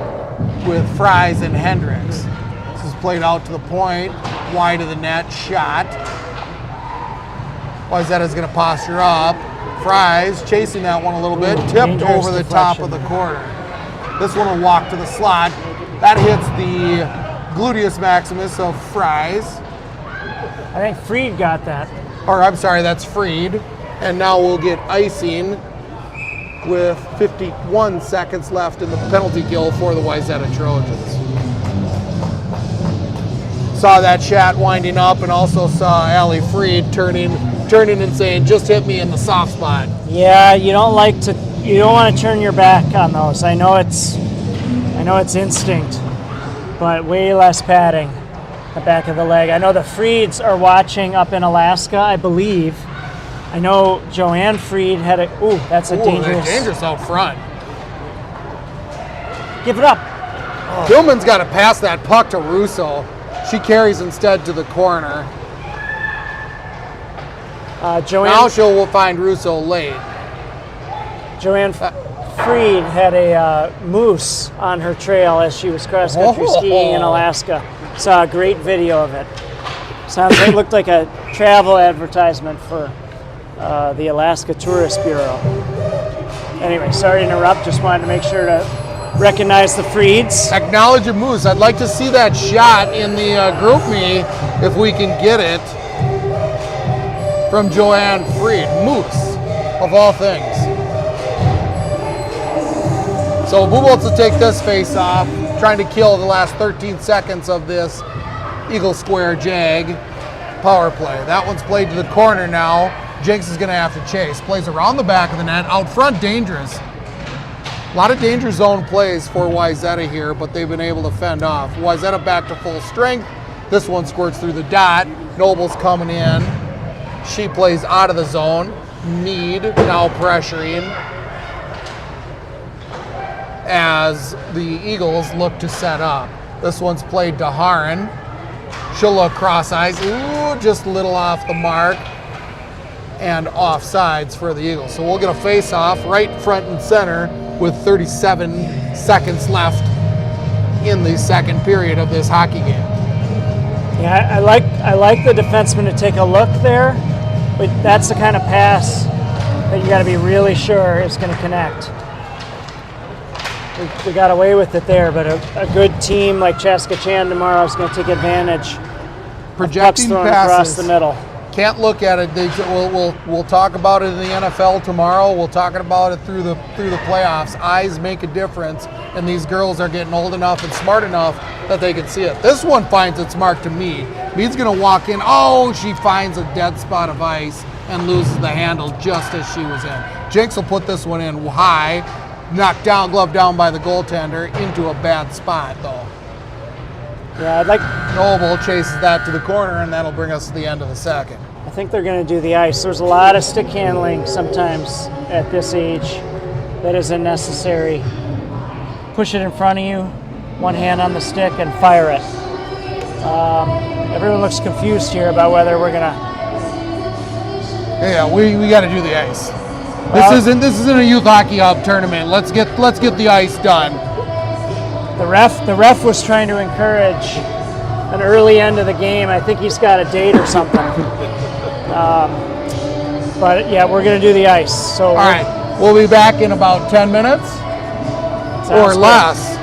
with Fries and Hendricks. This is played out to the point, wide of the net, shot. Wayzata's going to posture up. Fries chasing that one a little bit, tipped over the top of the corner. This one will walk to the slot. That hits the gluteus maximus of Fries. I think Freed got that. Or I'm sorry, that's Freed. And now we'll get icing with 51 seconds left in the penalty kill for the Wayzata Trojans. Saw that shot winding up, and also saw Allie Freed turning and saying, "Just hit me in the soft spot." Yeah, you don't want to turn your back on those. I know it's instinct, but way less padding the back of the leg. I know the Freeds are watching up in Alaska, I believe. I know Joanne Freed had a, that's dangerous out front. Give it up. Tillman's got to pass that puck to Russo. She carries instead to the corner. Now will find Russo late. Joanne Freed had a moose on her trail as she was cross-country skiing in Alaska. Saw a great video of it. It looked like a travel advertisement for the Alaska Tourist Bureau. Anyway, sorry to interrupt. Just wanted to make sure to recognize the Freeds. Acknowledge a moose. I'd like to see that shot in the group me if we can get it from Joanne Freed. Moose, of all things. So Bubolts will take this face off, trying to kill the last 13 seconds of this Eagle Square Jag power play. That one's played to the corner now. Jenks is going to have to chase. Plays around the back of the net. Out front, dangerous. A lot of danger zone plays for Wayzata here, but they've been able to fend off. Wayzata back to full strength. This one squirts through the dot. Noble's coming in. She plays out of the zone. Mead now pressuring as the Eagles look to set up. This one's played to Haran. She'll look cross eyes. Ooh, just a little off the mark. And offsides for the Eagles. So we'll get a face-off right front and center with 37 seconds left in the second period of this hockey game. Yeah, I like the defenseman to take a look there, but that's the kind of pass that you got to be really sure is going to connect. We got away with it there, but a good team like Chaska Chan tomorrow is going to take advantage. Projecting thrown passes across the middle. Can't look at it. We'll talk about it in the NFL tomorrow. We'll talk about it through the playoffs. Eyes make a difference, and these girls are getting old enough and smart enough that they can see it. This one finds its mark to Mead. Mead's going to walk in. Oh, she finds a dead spot of ice and loses the handle just as she was in. Jenks will put this one in high, knocked down, glove down by the goaltender into a bad spot though. Yeah, I'd like. Noble chases that to the corner, and that'll bring us to the end of the second. I think they're going to do the ice. There's a lot of stick handling sometimes at this age that isn't necessary. Push it in front of you, one hand on the stick, and fire it. Everyone looks confused here about whether we're going to. Yeah, we got to do the ice. This isn't a youth hockey hub tournament. Let's get the ice done. The ref was trying to encourage an early end of the game. I think he's got a date or something. But yeah, we're gonna do the ice. So all right, we'll be back in about 10 minutes or less.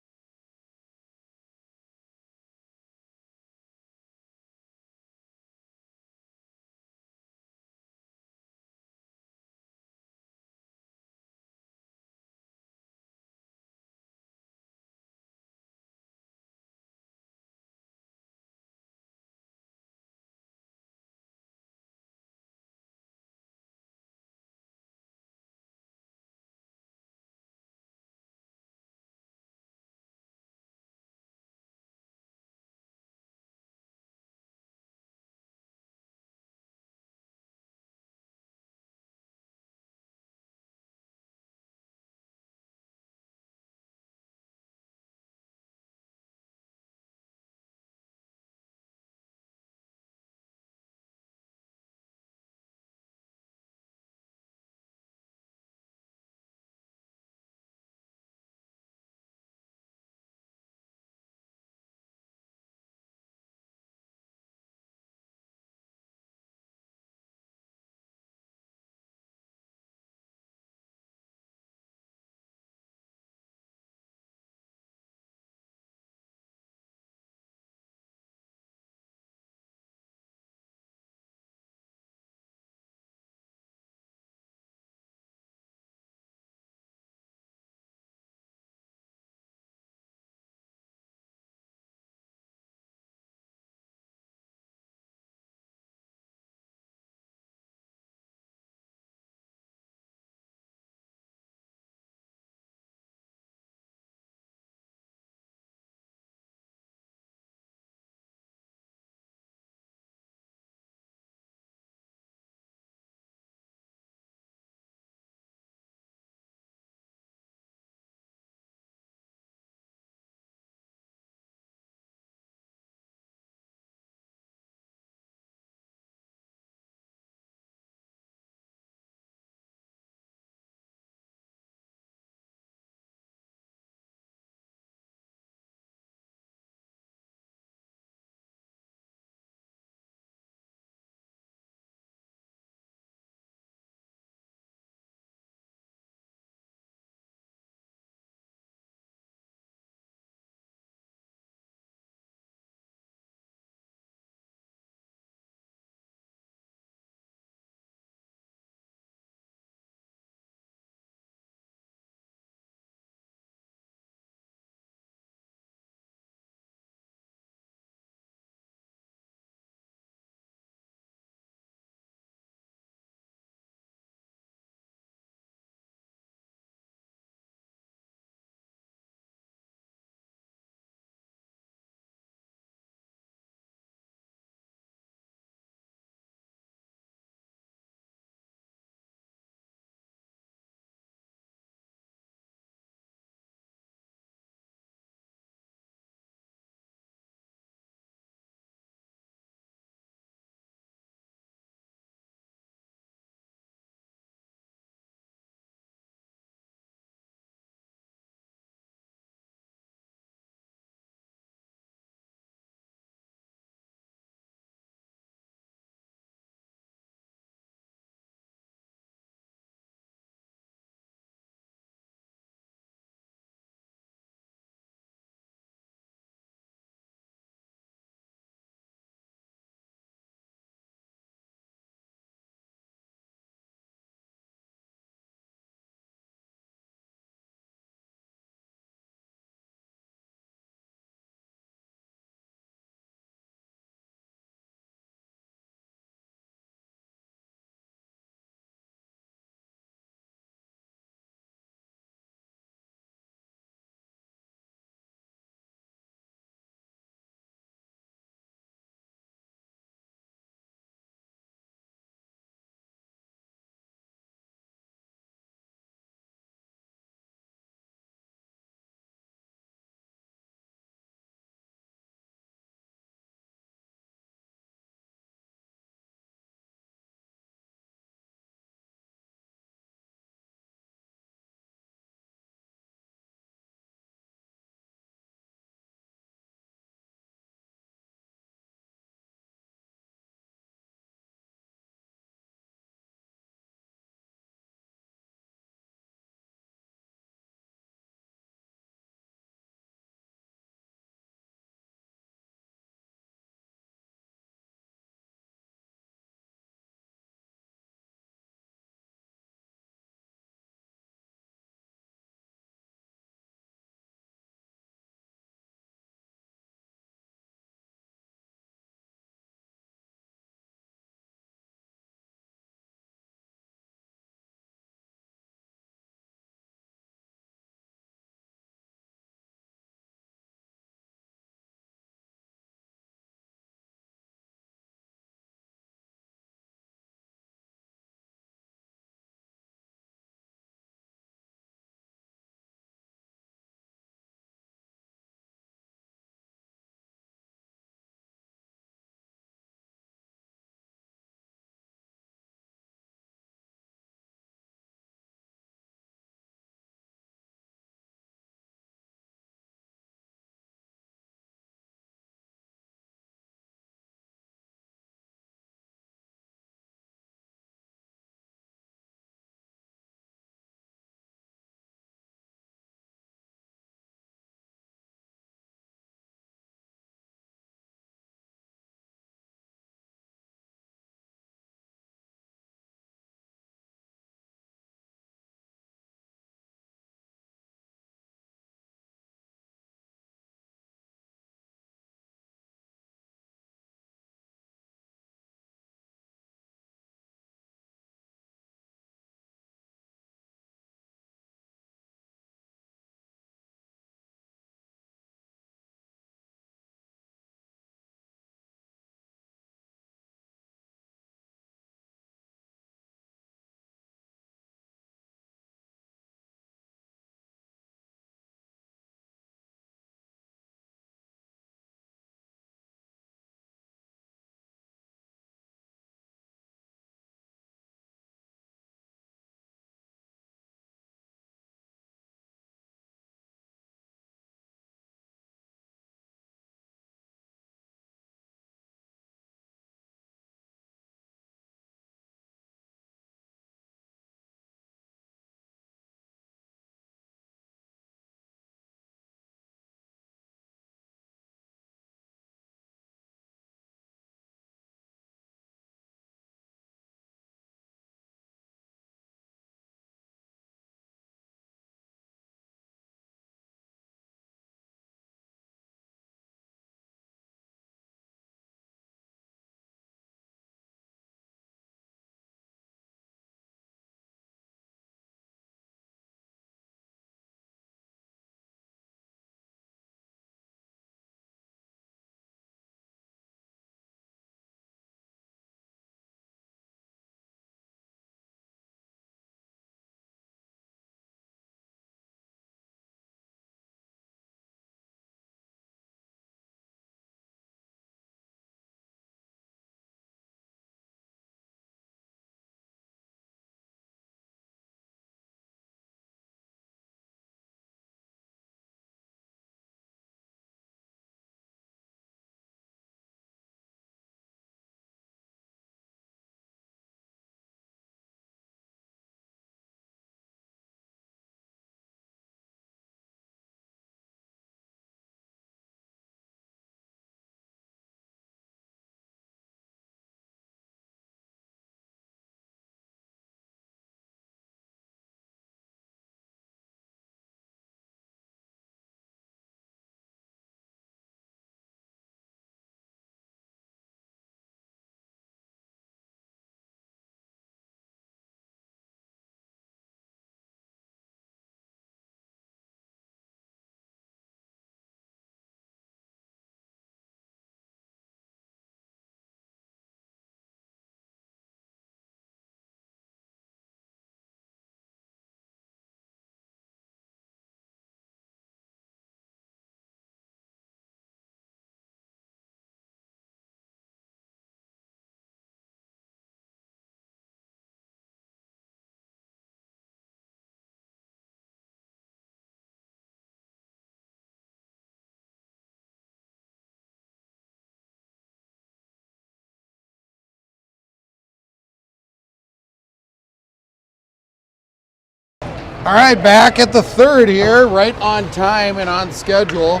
All right, back at the third here, right on time and on schedule.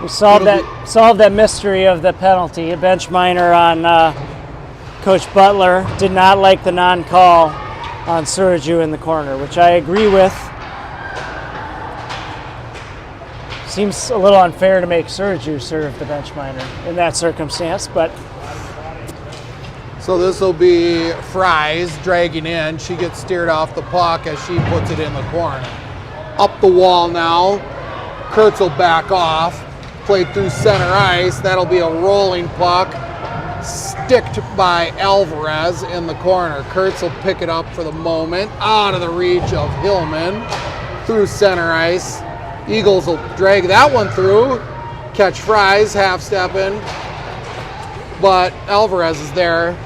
We solved that mystery of the penalty. A bench minor on Coach Butler did not like the non-call on Suraju in the corner, which I agree with. Seems a little unfair to make Suraju serve the bench minor in that circumstance, but So this will be Fries dragging in. She gets steered off the puck as she puts it in the corner. Up the wall now. Kurtz will back off. Played through center ice. That'll be a rolling puck. Sticked by Alvarez in the corner. Kurtz will pick it up for the moment. Out of the reach of Hillman. Through center ice. Eagles will drag that one through. Catch Fries, half-stepping. But Alvarez is there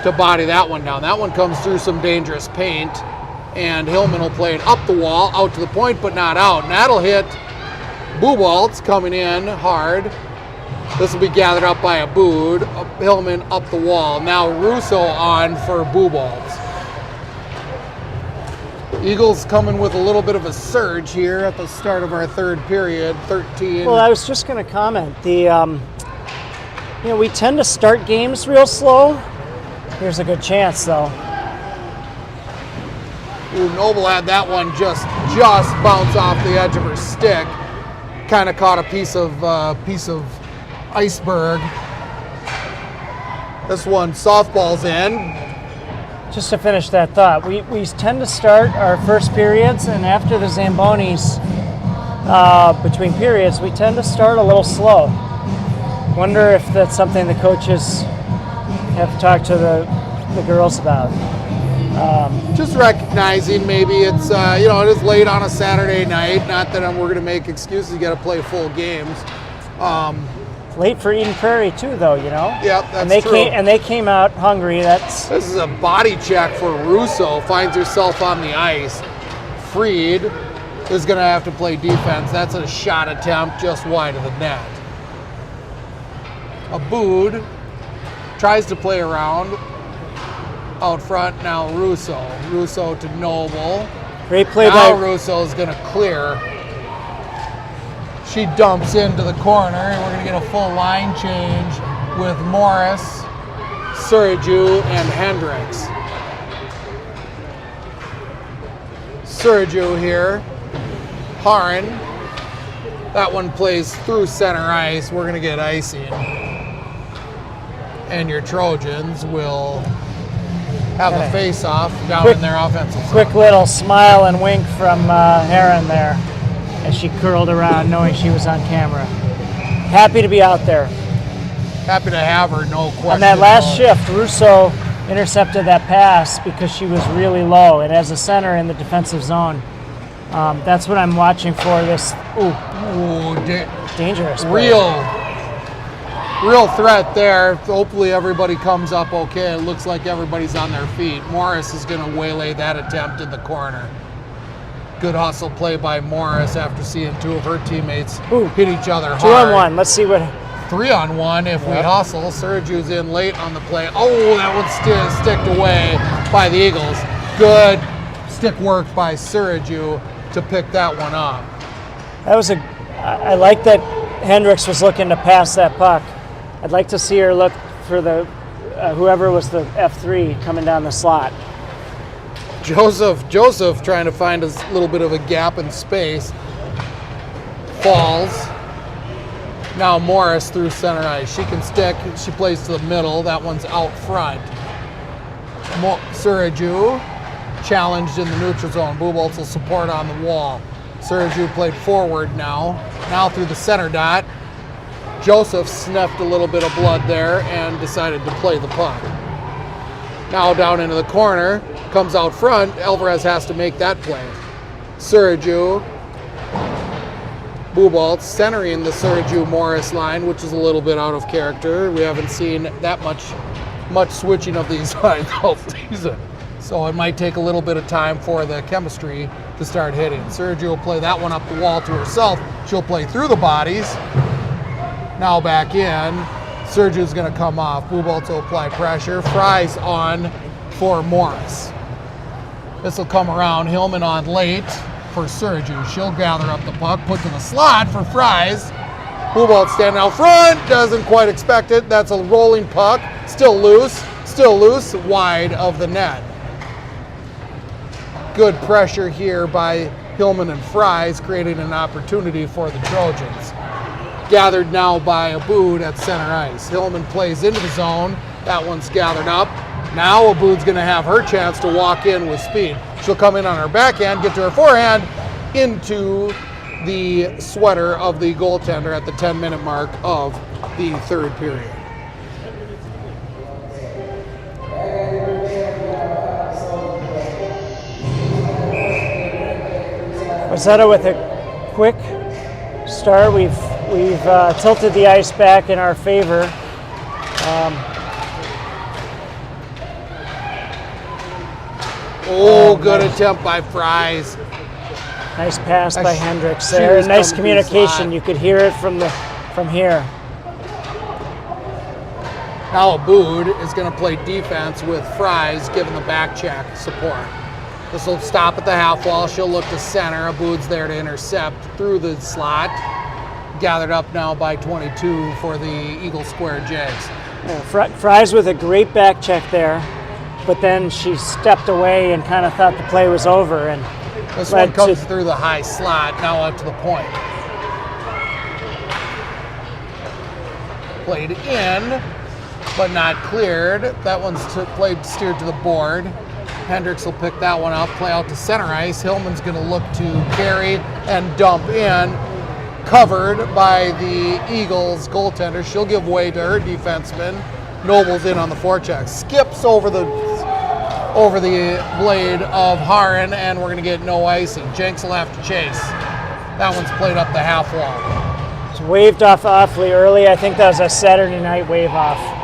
to body that one down. That one comes through some dangerous paint, and Hillman will play it up the wall, out to the point, but not out. And that'll hit Buboltz coming in hard. This will be gathered up by Abood. Hillman up the wall. Now Russo on for Buboltz. Eagles coming with a little bit of a surge here at the start of our third period, 13. well, I was just going to comment. We tend to start games real slow. Here's a good chance, though. Ooh, Noble had that one just bounce off the edge of her stick. Kind of caught a piece of iceberg. This one softball's in. Just to finish that thought, we tend to start our first periods, and after the Zambonis, between periods, we tend to start a little slow. Wonder if that's something the coaches have talked to the girls about. Just recognizing maybe it's it is late on a Saturday night. Not that we're going to make excuses. You got to play full games. Late for Eden Prairie too, though. Yeah, that's true. They came out hungry. This is a body check for Russo. Finds herself on the ice. Freed is going to have to play defense. That's a shot attempt just wide of the net. Abood tries to play around out front. Now Russo to Noble. Great play now by Russo is going to clear. She dumps into the corner, and we're going to get a full line change with Morris, Suraju, and Hendricks. Suraju here. Haran. That one plays through center ice. We're going to get icing. And your Trojans will have a face-off down in their offensive zone. Quick little smile and wink from Heron there as she curled around knowing she was on camera. Happy to be out there. Happy to have her, no question. On that last shift, Russo intercepted that pass because she was really low, and as a center in the defensive zone, that's what I'm watching for. This dangerous play. Real threat there. Hopefully everybody comes up okay. It looks like everybody's on their feet. Morris is going to waylay that attempt in the corner. Good hustle play by Morris after seeing two of her teammates hit each other hard. 2-on-1. Let's see what. 3-on-1 if we hustle. Surju's in late on the play. Oh, that one's sticked away by the Eagles. Good stick work by Surju to pick that one up. I like that Hendricks was looking to pass that puck. I'd like to see her look for the whoever was the F3 coming down the slot. Joseph trying to find a little bit of a gap in space. Falls. Now Morris through center ice. She can stick. She plays to the middle. That one's out front. Suraju challenged in the neutral zone. Buboltz will support on the wall. Suraju played forward now. Now through the center dot. Joseph sniffed a little bit of blood there and decided to play the puck. Now down into the corner. Comes out front. Alvarez has to make that play. Suraju. Buboltz centering the Suraju-Morris line, which is a little bit out of character. We haven't seen that much switching of these lines all season. So it might take a little bit of time for the chemistry to start hitting. Suraju will play that one up the wall to herself. She'll play through the bodies. Now back in. Surju's going to come off. Buboltz will apply pressure. Fries on for Morris. This will come around. Hillman on late for Sergiu. She'll gather up the puck, put to the slot for Fries. Bubolt standing out front, doesn't quite expect it. That's a rolling puck, still loose, wide of the net. Good pressure here by Hillman and Fries, creating an opportunity for the Trojans. Gathered now by Abood at center ice. Hillman plays into the zone. That one's gathered up. Now Abood's going to have her chance to walk in with speed. She'll come in on her backhand, get to her forehand, into the sweater of the goaltender at the 10-minute mark of the third period. Wayzata with a quick start. We've tilted the ice back in our favor. Good attempt by Fries. Nice pass by Hendricks there. Nice communication. You could hear it from here. Now Abood is going to play defense with Fries, giving the back check support. This will stop at the half wall. She'll look to center. Abood's there to intercept through the slot. Gathered up now by 22 for the Eagle Square Jags. Fries with a great back check there, but then she stepped away and kind of thought the play was over. And this one comes through the high slot, now up to the point. Played in, but not cleared. That one's steered to the board. Hendricks will pick that one up, play out to center ice. Hillman's going to look to carry and dump in, covered by the Eagles goaltender. She'll give way to her defenseman. Noble's in on the forecheck. Skips over the blade of Haran, and we're going to get no icing. Jenks will have to chase. That one's played up the half wall. It's waved off awfully early. I think that was a Saturday night wave off.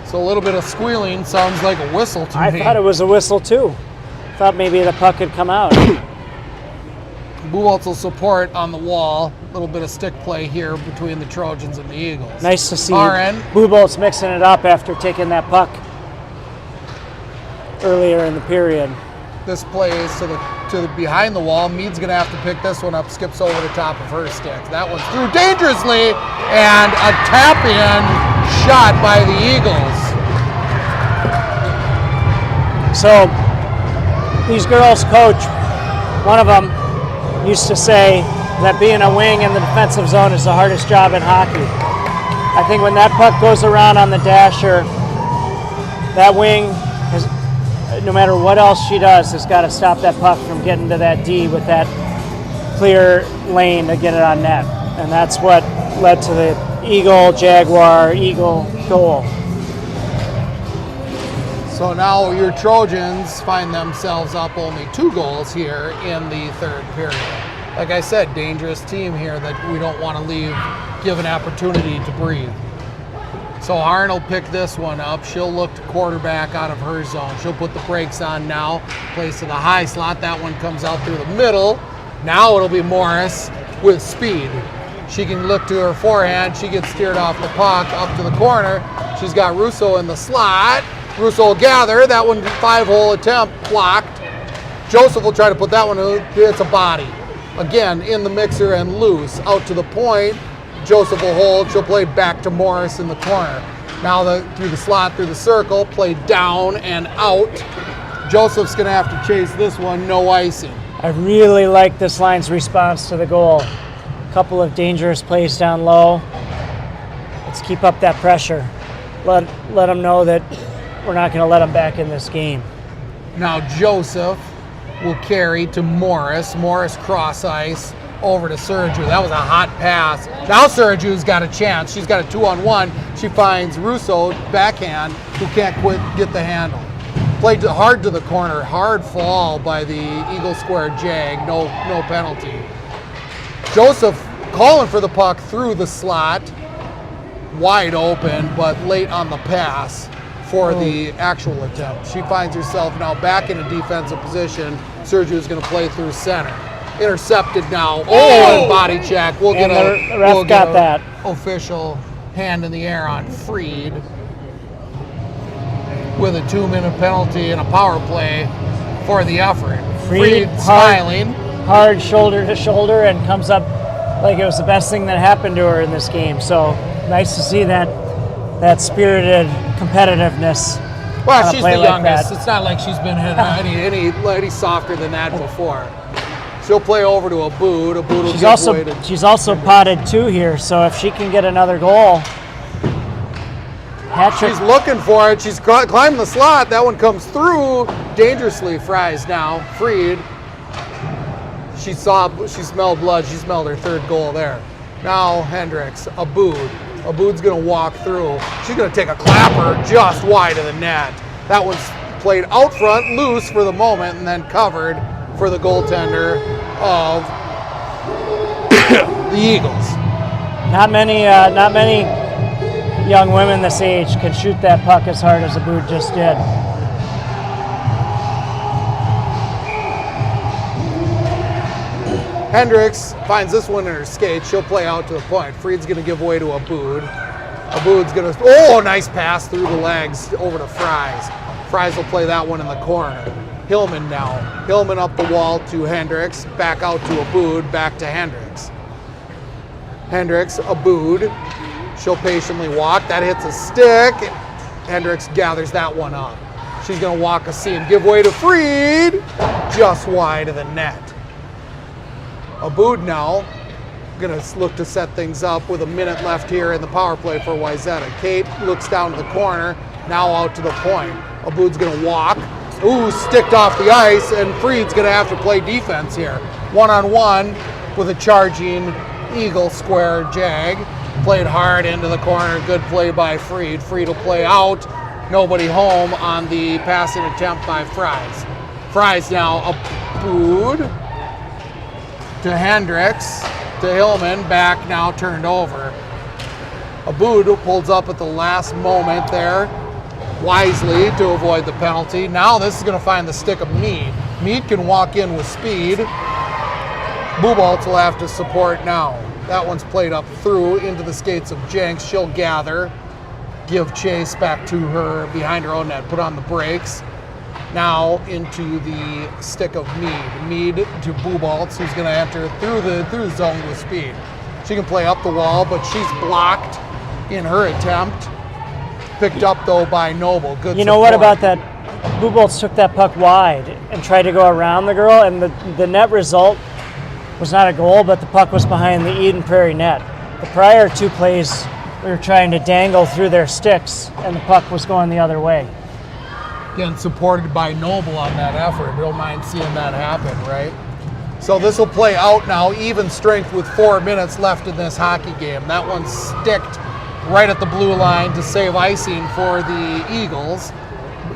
So a little bit of squealing sounds like a whistle to me. I thought it was a whistle too. Thought maybe the puck had come out. Buboltz will support on the wall. A little bit of stick play here between the Trojans and the Eagles. Nice to see RN. Buboltz mixing it up after taking that puck earlier in the period. This play is to the behind the wall. Mead's going to have to pick this one up. Skips over the top of her stick. That one's through dangerously, and a tap-in shot by the Eagles. So these girls coach, one of them used to say that being a wing in the defensive zone is the hardest job in hockey. I think when that puck goes around on the dasher, that wing has, no matter what else she does, has got to stop that puck from getting to that D with that clear lane to get it on net. And that's what led to the Eagle goal. So now your Trojans find themselves up only 2 goals here in the third period. Like I said, dangerous team here that we don't want to give an opportunity to breathe. So Harn will pick this one up. She'll look to quarterback out of her zone. She'll put the brakes on now. Plays to the high slot. That one comes out through the middle. Now it'll be Morris with speed. She can look to her forehand. She gets steered off the puck up to the corner. She's got Russo in the slot. Russo will gather. That one 5-hole attempt blocked. Joseph will try to put that one in. It's a body. Again, in the mixer and loose. Out to the point. Joseph will hold. She'll play back to Morris in the corner. Now through the slot, through the circle, play down and out. Joseph's going to have to chase this one. No icing. I really like this line's response to the goal. A couple of dangerous plays down low. Let's keep up that pressure. Let them know that we're not going to let them back in this game. Now Joseph will carry to Morris. Morris cross ice over to Sergiu. That was a hot pass. Now Sergiu's got a chance. She's got a 2-on-1. She finds Russo backhand, who can't quit get the handle. Played hard to the corner. Hard fall by the Eagle Square Jag. No penalty. Joseph calling for the puck through the slot. Wide open, but late on the pass for the actual attempt. She finds herself now back in a defensive position. Sergiu is going to play through center. Intercepted now. And body check. The ref got that. Official hand in the air on Freed with a 2-minute penalty and a power play for the effort. Freed smiling. Hard shoulder to shoulder and comes up like it was the best thing that happened to her in this game. So nice to see that spirited competitiveness. Well, she's the youngest. It's not like she's been hit any softer than that before. She'll play over to a boot. A boot will she's also potted 2 here, so if she can get another goal, hat-trick. She's looking for it. She's climbing the slot. That one comes through dangerously. Fries now. Freed. She smelled blood. She smelled her 3rd goal there. Now Hendricks. Abood. Abood's going to walk through. She's going to take a clapper just wide of the net. That one's played out front, loose for the moment, and then covered for the goaltender of the Eagles. Not many young women this age can shoot that puck as hard as Abood just did. Hendricks finds this one in her skates. She'll play out to the point. Freed's going to give way to Abood. Abood's going to, nice pass through the legs over to Fries. Fries will play that one in the corner. Hillman now. Hillman up the wall to Hendricks. Back out to Abood. Back to Hendricks. Hendricks, Abood. She'll patiently walk. That hits a stick. Hendricks gathers that one up. She's going to walk a seam. Give way to Freed. Just wide of the net. Abood now going to look to set things up with a minute left here in the power play for Wayzata. Kate looks down to the corner, now out to the point. Abood's going to walk. Ooh, sticked off the ice, and Freed's going to have to play defense here. 1-on-1 with a charging Eagle square jag. Played hard into the corner. Good play by Freed. Freed will play out. Nobody home on the passing attempt by Fries. Fries now Abood to Hendricks, to Hillman, back now turned over. Abood pulls up at the last moment there, wisely to avoid the penalty. Now this is going to find the stick of Mead. Mead can walk in with speed. Buboltz will have to support now. That one's played up through into the skates of Jenks. She'll gather, give chase back to her behind her own net, put on the brakes. Now into the stick of Mead. Mead to Buboltz, who's going to enter through the zone with speed. She can play up the wall, but she's blocked in her attempt. Picked up though by Noble. Good. You know what about that? Buboltz took that puck wide and tried to go around the girl, and the net result was not a goal, but the puck was behind the Eden Prairie net. The prior 2 plays, we were trying to dangle through their sticks, and the puck was going the other way. Again, supported by Noble on that effort. We don't mind seeing that happen, right? So this will play out now, even strength with 4 minutes left in this hockey game. That one's sticked right at the blue line to save icing for the Eagles.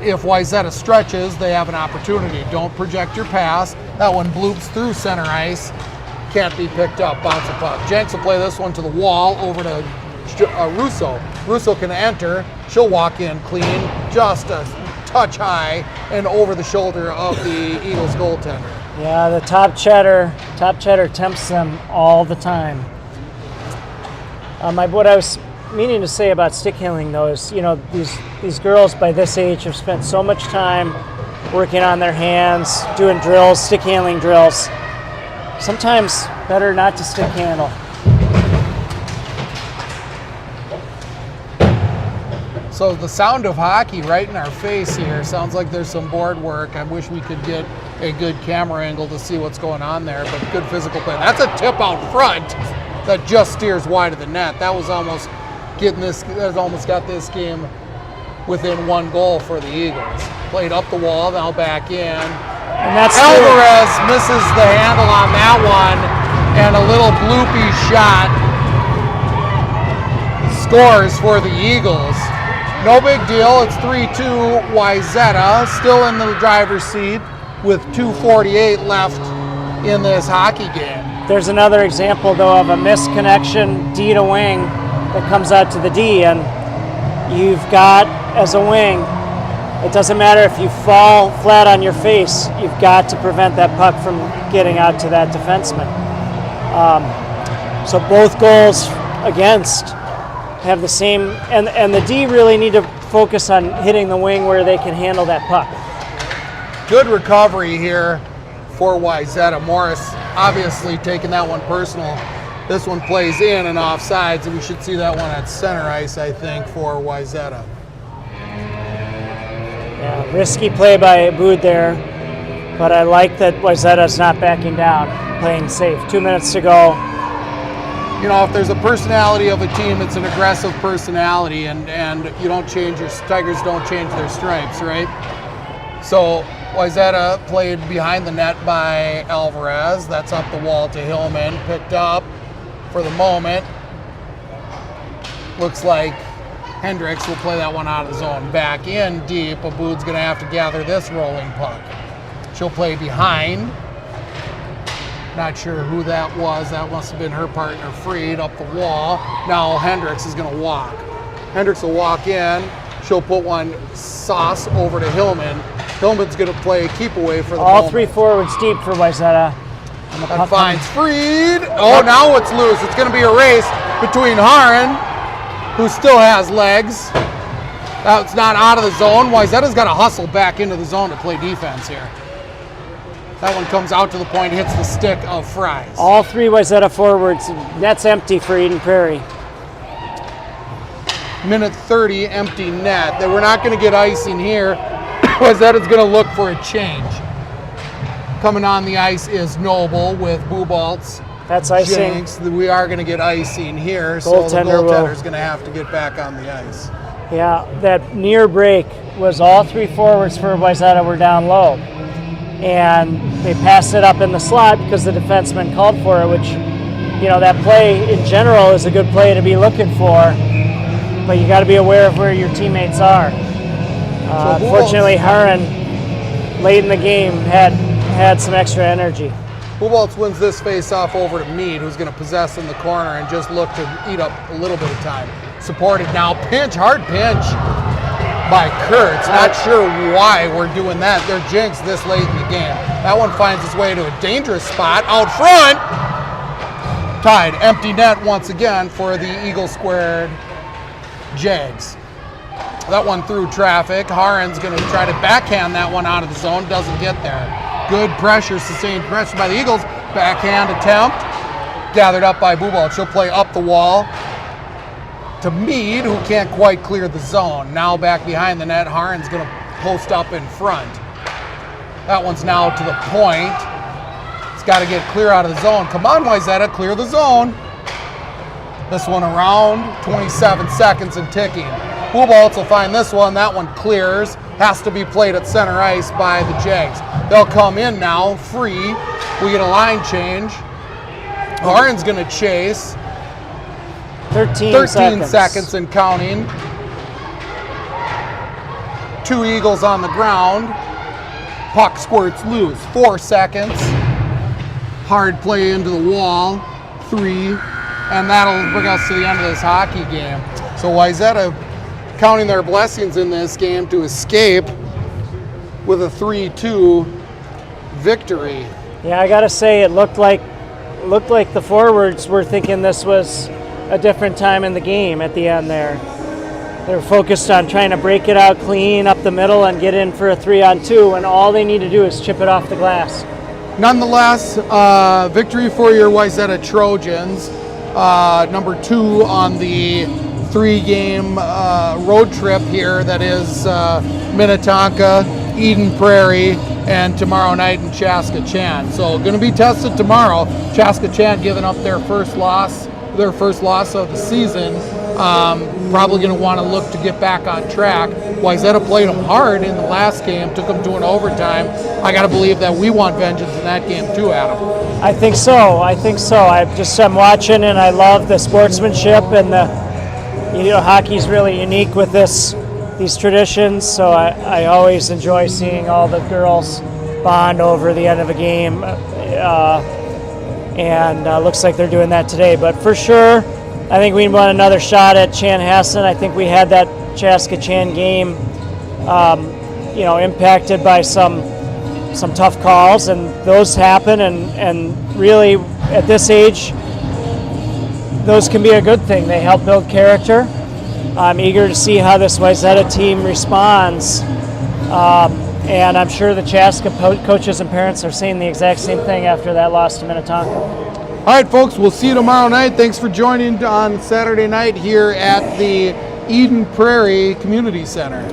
If Wayzata stretches, they have an opportunity. Don't project your pass. That one bloops through center ice. Can't be picked up. Bounce a puck. Jenks will play this one to the wall over to Russo. Russo can enter. She'll walk in clean. Just a touch high and over the shoulder of the Eagles goaltender. Yeah, the top cheddar tempts them all the time. What I was meaning to say about stick handling though is, these girls by this age have spent so much time working on their hands, doing drills, stick handling drills. Sometimes better not to stick handle. So the sound of hockey right in our face here. Sounds like there's some board work. I wish we could get a good camera angle to see what's going on there, but good physical play. That's a tip out front that just steers wide of the net. That was almost got this game within 1 goal for the Eagles. Played up the wall, now back in. And that's Alvarez misses the handle on that one, and a little bloopy shot scores for the Eagles. No big deal. It's 3-2 Wayzata, still in the driver's seat with 2:48 left in this hockey game. There's another example, though, of a misconnection D to wing that comes out to the D, and you've got, as a wing, it doesn't matter if you fall flat on your face, you've got to prevent that puck from getting out to that defenseman. So both goals against have the same, and the D really need to focus on hitting the wing where they can handle that puck. Good recovery here for Wayzata. Morris obviously taking that one personal. This one plays in and off sides, and we should see that one at center ice, I think, for Wayzata. Yeah, risky play by Aboud there, but I like that Wayzata's not backing down, playing safe. 2 minutes to go. You know, if there's a personality of a team, it's an aggressive personality, and you don't change Tigers don't change their stripes, right? So Wayzata played behind the net by Alvarez. That's up the wall to Hillman, picked up for the moment. Looks like Hendricks will play that one out of the zone. Back in deep, Aboud's gonna have to gather this rolling puck. She'll play behind. Not sure who that was. That must have been her partner, Freed, up the wall. Now Hendricks is gonna walk. Hendricks will walk in. She'll put one sauce over to Hillman. Hillman's gonna play keep away for the All moment. 3 forwards deep for Wayzata. That finds Freed. Oh, now it's loose. It's gonna be a race between Haran, who still has legs. That's not out of the zone. Wayzata's got to hustle back into the zone to play defense here. That one comes out to the point, hits the stick of Fries. All 3 Wayzata forwards. Net's empty for Eden Prairie. Minute 30, empty net. We're not going to get icing here. Wayzata's going to look for a change. Coming on the ice is Noble with Bubaltz. That's icing. Jinx. We are going to get icing here, so the goaltender's going to have to get back on the ice. Yeah, that near break was all 3 forwards for Wayzata were down low. And they passed it up in the slot because the defenseman called for it, which, you know, that play in general is a good play to be looking for, but you got to be aware of where your teammates are. Fortunately, Haran, late in the game, had some extra energy. Bubaltz wins this face-off over to Mead, who's going to possess in the corner and just look to eat up a little bit of time. Supported now, hard pinch by Kurtz. Not sure why we're doing that. They're jinxed this late in the game. That one finds its way to a dangerous spot out front. Tied, empty net once again for the Eagle Squared Jags. That one through traffic. Haran's going to try to backhand that one out of the zone. Doesn't get there. Good pressure, sustained pressure by the Eagles. Backhand attempt. Gathered up by Bubaltz. She'll play up the wall to Mead, who can't quite clear the zone. Now back behind the net. Haran's going to post up in front. That one's now to the point. It's got to get clear out of the zone. Come on, Wayzata, clear the zone. This one around, 27 seconds and ticking. Bubaltz will find this one. That one clears. Has to be played at center ice by the Jags. They'll come in now, free. We get a line change. Haran's going to chase. 13 seconds and counting. 2 Eagles on the ground. Puck squirts loose. 4 seconds. Hard play into the wall. 3. And that'll bring us to the end of this hockey game. So Wayzata counting their blessings in this game to escape with a 3-2 victory. Yeah, I gotta say, it looked like the forwards were thinking this was a different time in the game at the end there. They were focused on trying to break it out clean up the middle and get in for a 3-on-2, and all they need to do is chip it off the glass. Nonetheless, victory for your Wayzata Trojans. Number 2 on the 3-game road trip here. That is Minnetonka, Eden Prairie, and tomorrow night in Chaska-Chan. So going to be tested tomorrow. Chaska-Chan giving up their first loss of the season. Probably going to want to look to get back on track. Wayzata played them hard in the last game, took them to an overtime. I got to believe that we want vengeance in that game too, Adam. I think so. I'm watching, and I love the sportsmanship, and hockey's really unique with these traditions. So I always enjoy seeing all the girls bond over the end of a game, and looks like they're doing that today. But for sure, I think we want another shot at Chanhassen. I think we had that Chaska-Chan game, impacted by some tough calls, and those happen. And really, at this age, those can be a good thing. They help build character. I'm eager to see how this Wayzata team responds. And I'm sure the Chaska coaches and parents are saying the exact same thing after that loss to Minnetonka. All right, folks, we'll see you tomorrow night. Thanks for joining on Saturday night here at the Eden Prairie Community Center.